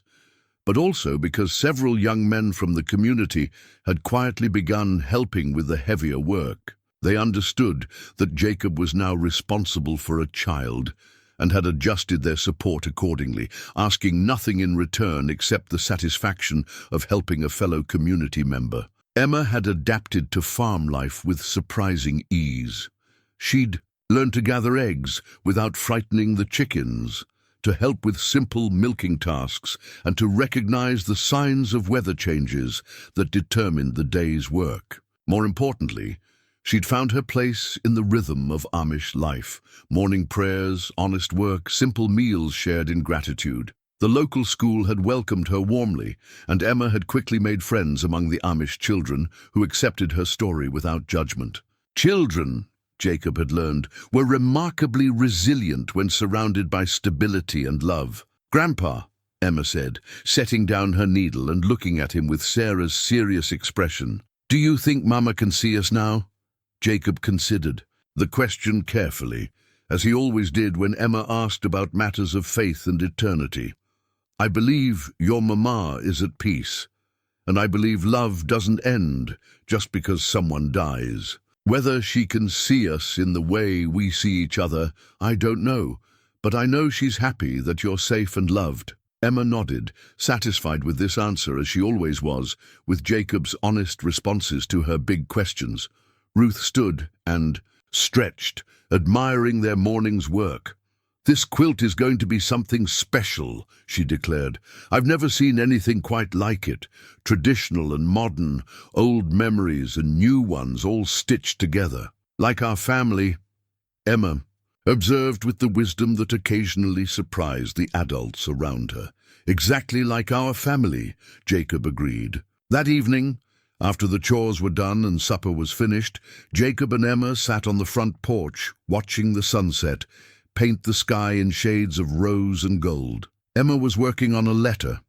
but also because several young men from the community had quietly begun helping with the heavier work. They understood that Jacob was now responsible for a child and had adjusted their support accordingly, asking nothing in return except the satisfaction of helping a fellow community member. Emma had adapted to farm life with surprising ease. She'd learned to gather eggs without frightening the chickens, to help with simple milking tasks, and to recognize the signs of weather changes that determined the day's work. More importantly, she'd found her place in the rhythm of Amish life: morning prayers, honest work, simple meals shared in gratitude. The local school had welcomed her warmly, and Emma had quickly made friends among the Amish children who accepted her story without judgment. Children, Jacob had learned, were remarkably resilient when surrounded by stability and love. "Grandpa," Emma said, setting down her needle and looking at him with Sarah's serious expression, "do you think Mama can see us now?" Jacob considered the question carefully, as he always did when Emma asked about matters of faith and eternity. "I believe your mama is at peace, and I believe love doesn't end just because someone dies. Whether she can see us in the way we see each other, I don't know, but I know she's happy that you're safe and loved." Emma nodded, satisfied with this answer, as she always was, with Jacob's honest responses to her big questions. Ruth stood and stretched, admiring their morning's work. "This quilt is going to be something special," she declared. "I've never seen anything quite like it. Traditional and modern, old memories and new ones all stitched together. Like our family," Emma observed with the wisdom that occasionally surprised the adults around her. "Exactly like our family," Jacob agreed. That evening, after the chores were done and supper was finished, Jacob and Emma sat on the front porch, watching the sunset paint the sky in shades of rose and gold. Emma was working on a letter,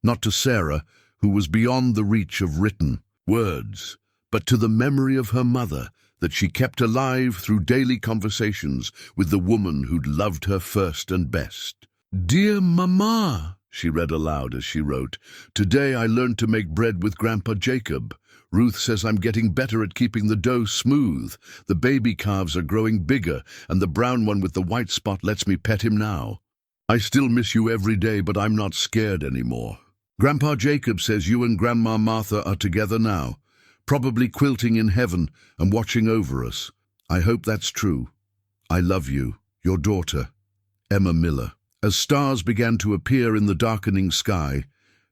not to Sarah, who was beyond the reach of written words, but to the memory of her mother that she kept alive through daily conversations with the woman who'd loved her first and best. "Dear Mama," she read aloud as she wrote, "today I learned to make bread with Grandpa Jacob. Ruth says I'm getting better at keeping the dough smooth. The baby calves are growing bigger, and the brown one with the white spot lets me pet him now. I still miss you every day, but I'm not scared anymore. Grandpa Jacob says you and Grandma Martha are together now, probably quilting in heaven and watching over us. I hope that's true. I love you, your daughter, Emma Miller." As stars began to appear in the darkening sky,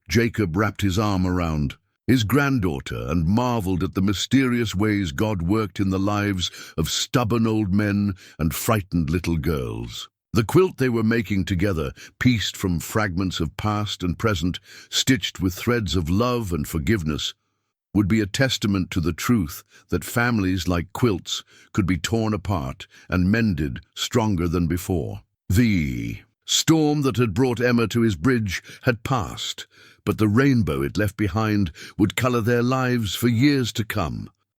Jacob wrapped his arm around his granddaughter and marveled at the mysterious ways God worked in the lives of stubborn old men and frightened little girls. The quilt they were making together, pieced from fragments of past and present, stitched with threads of love and forgiveness, would be a testament to the truth that families like quilts could be torn apart and mended stronger than before. The storm that had brought Emma to his bridge had passed, but the rainbow it left behind would color their lives for years to come.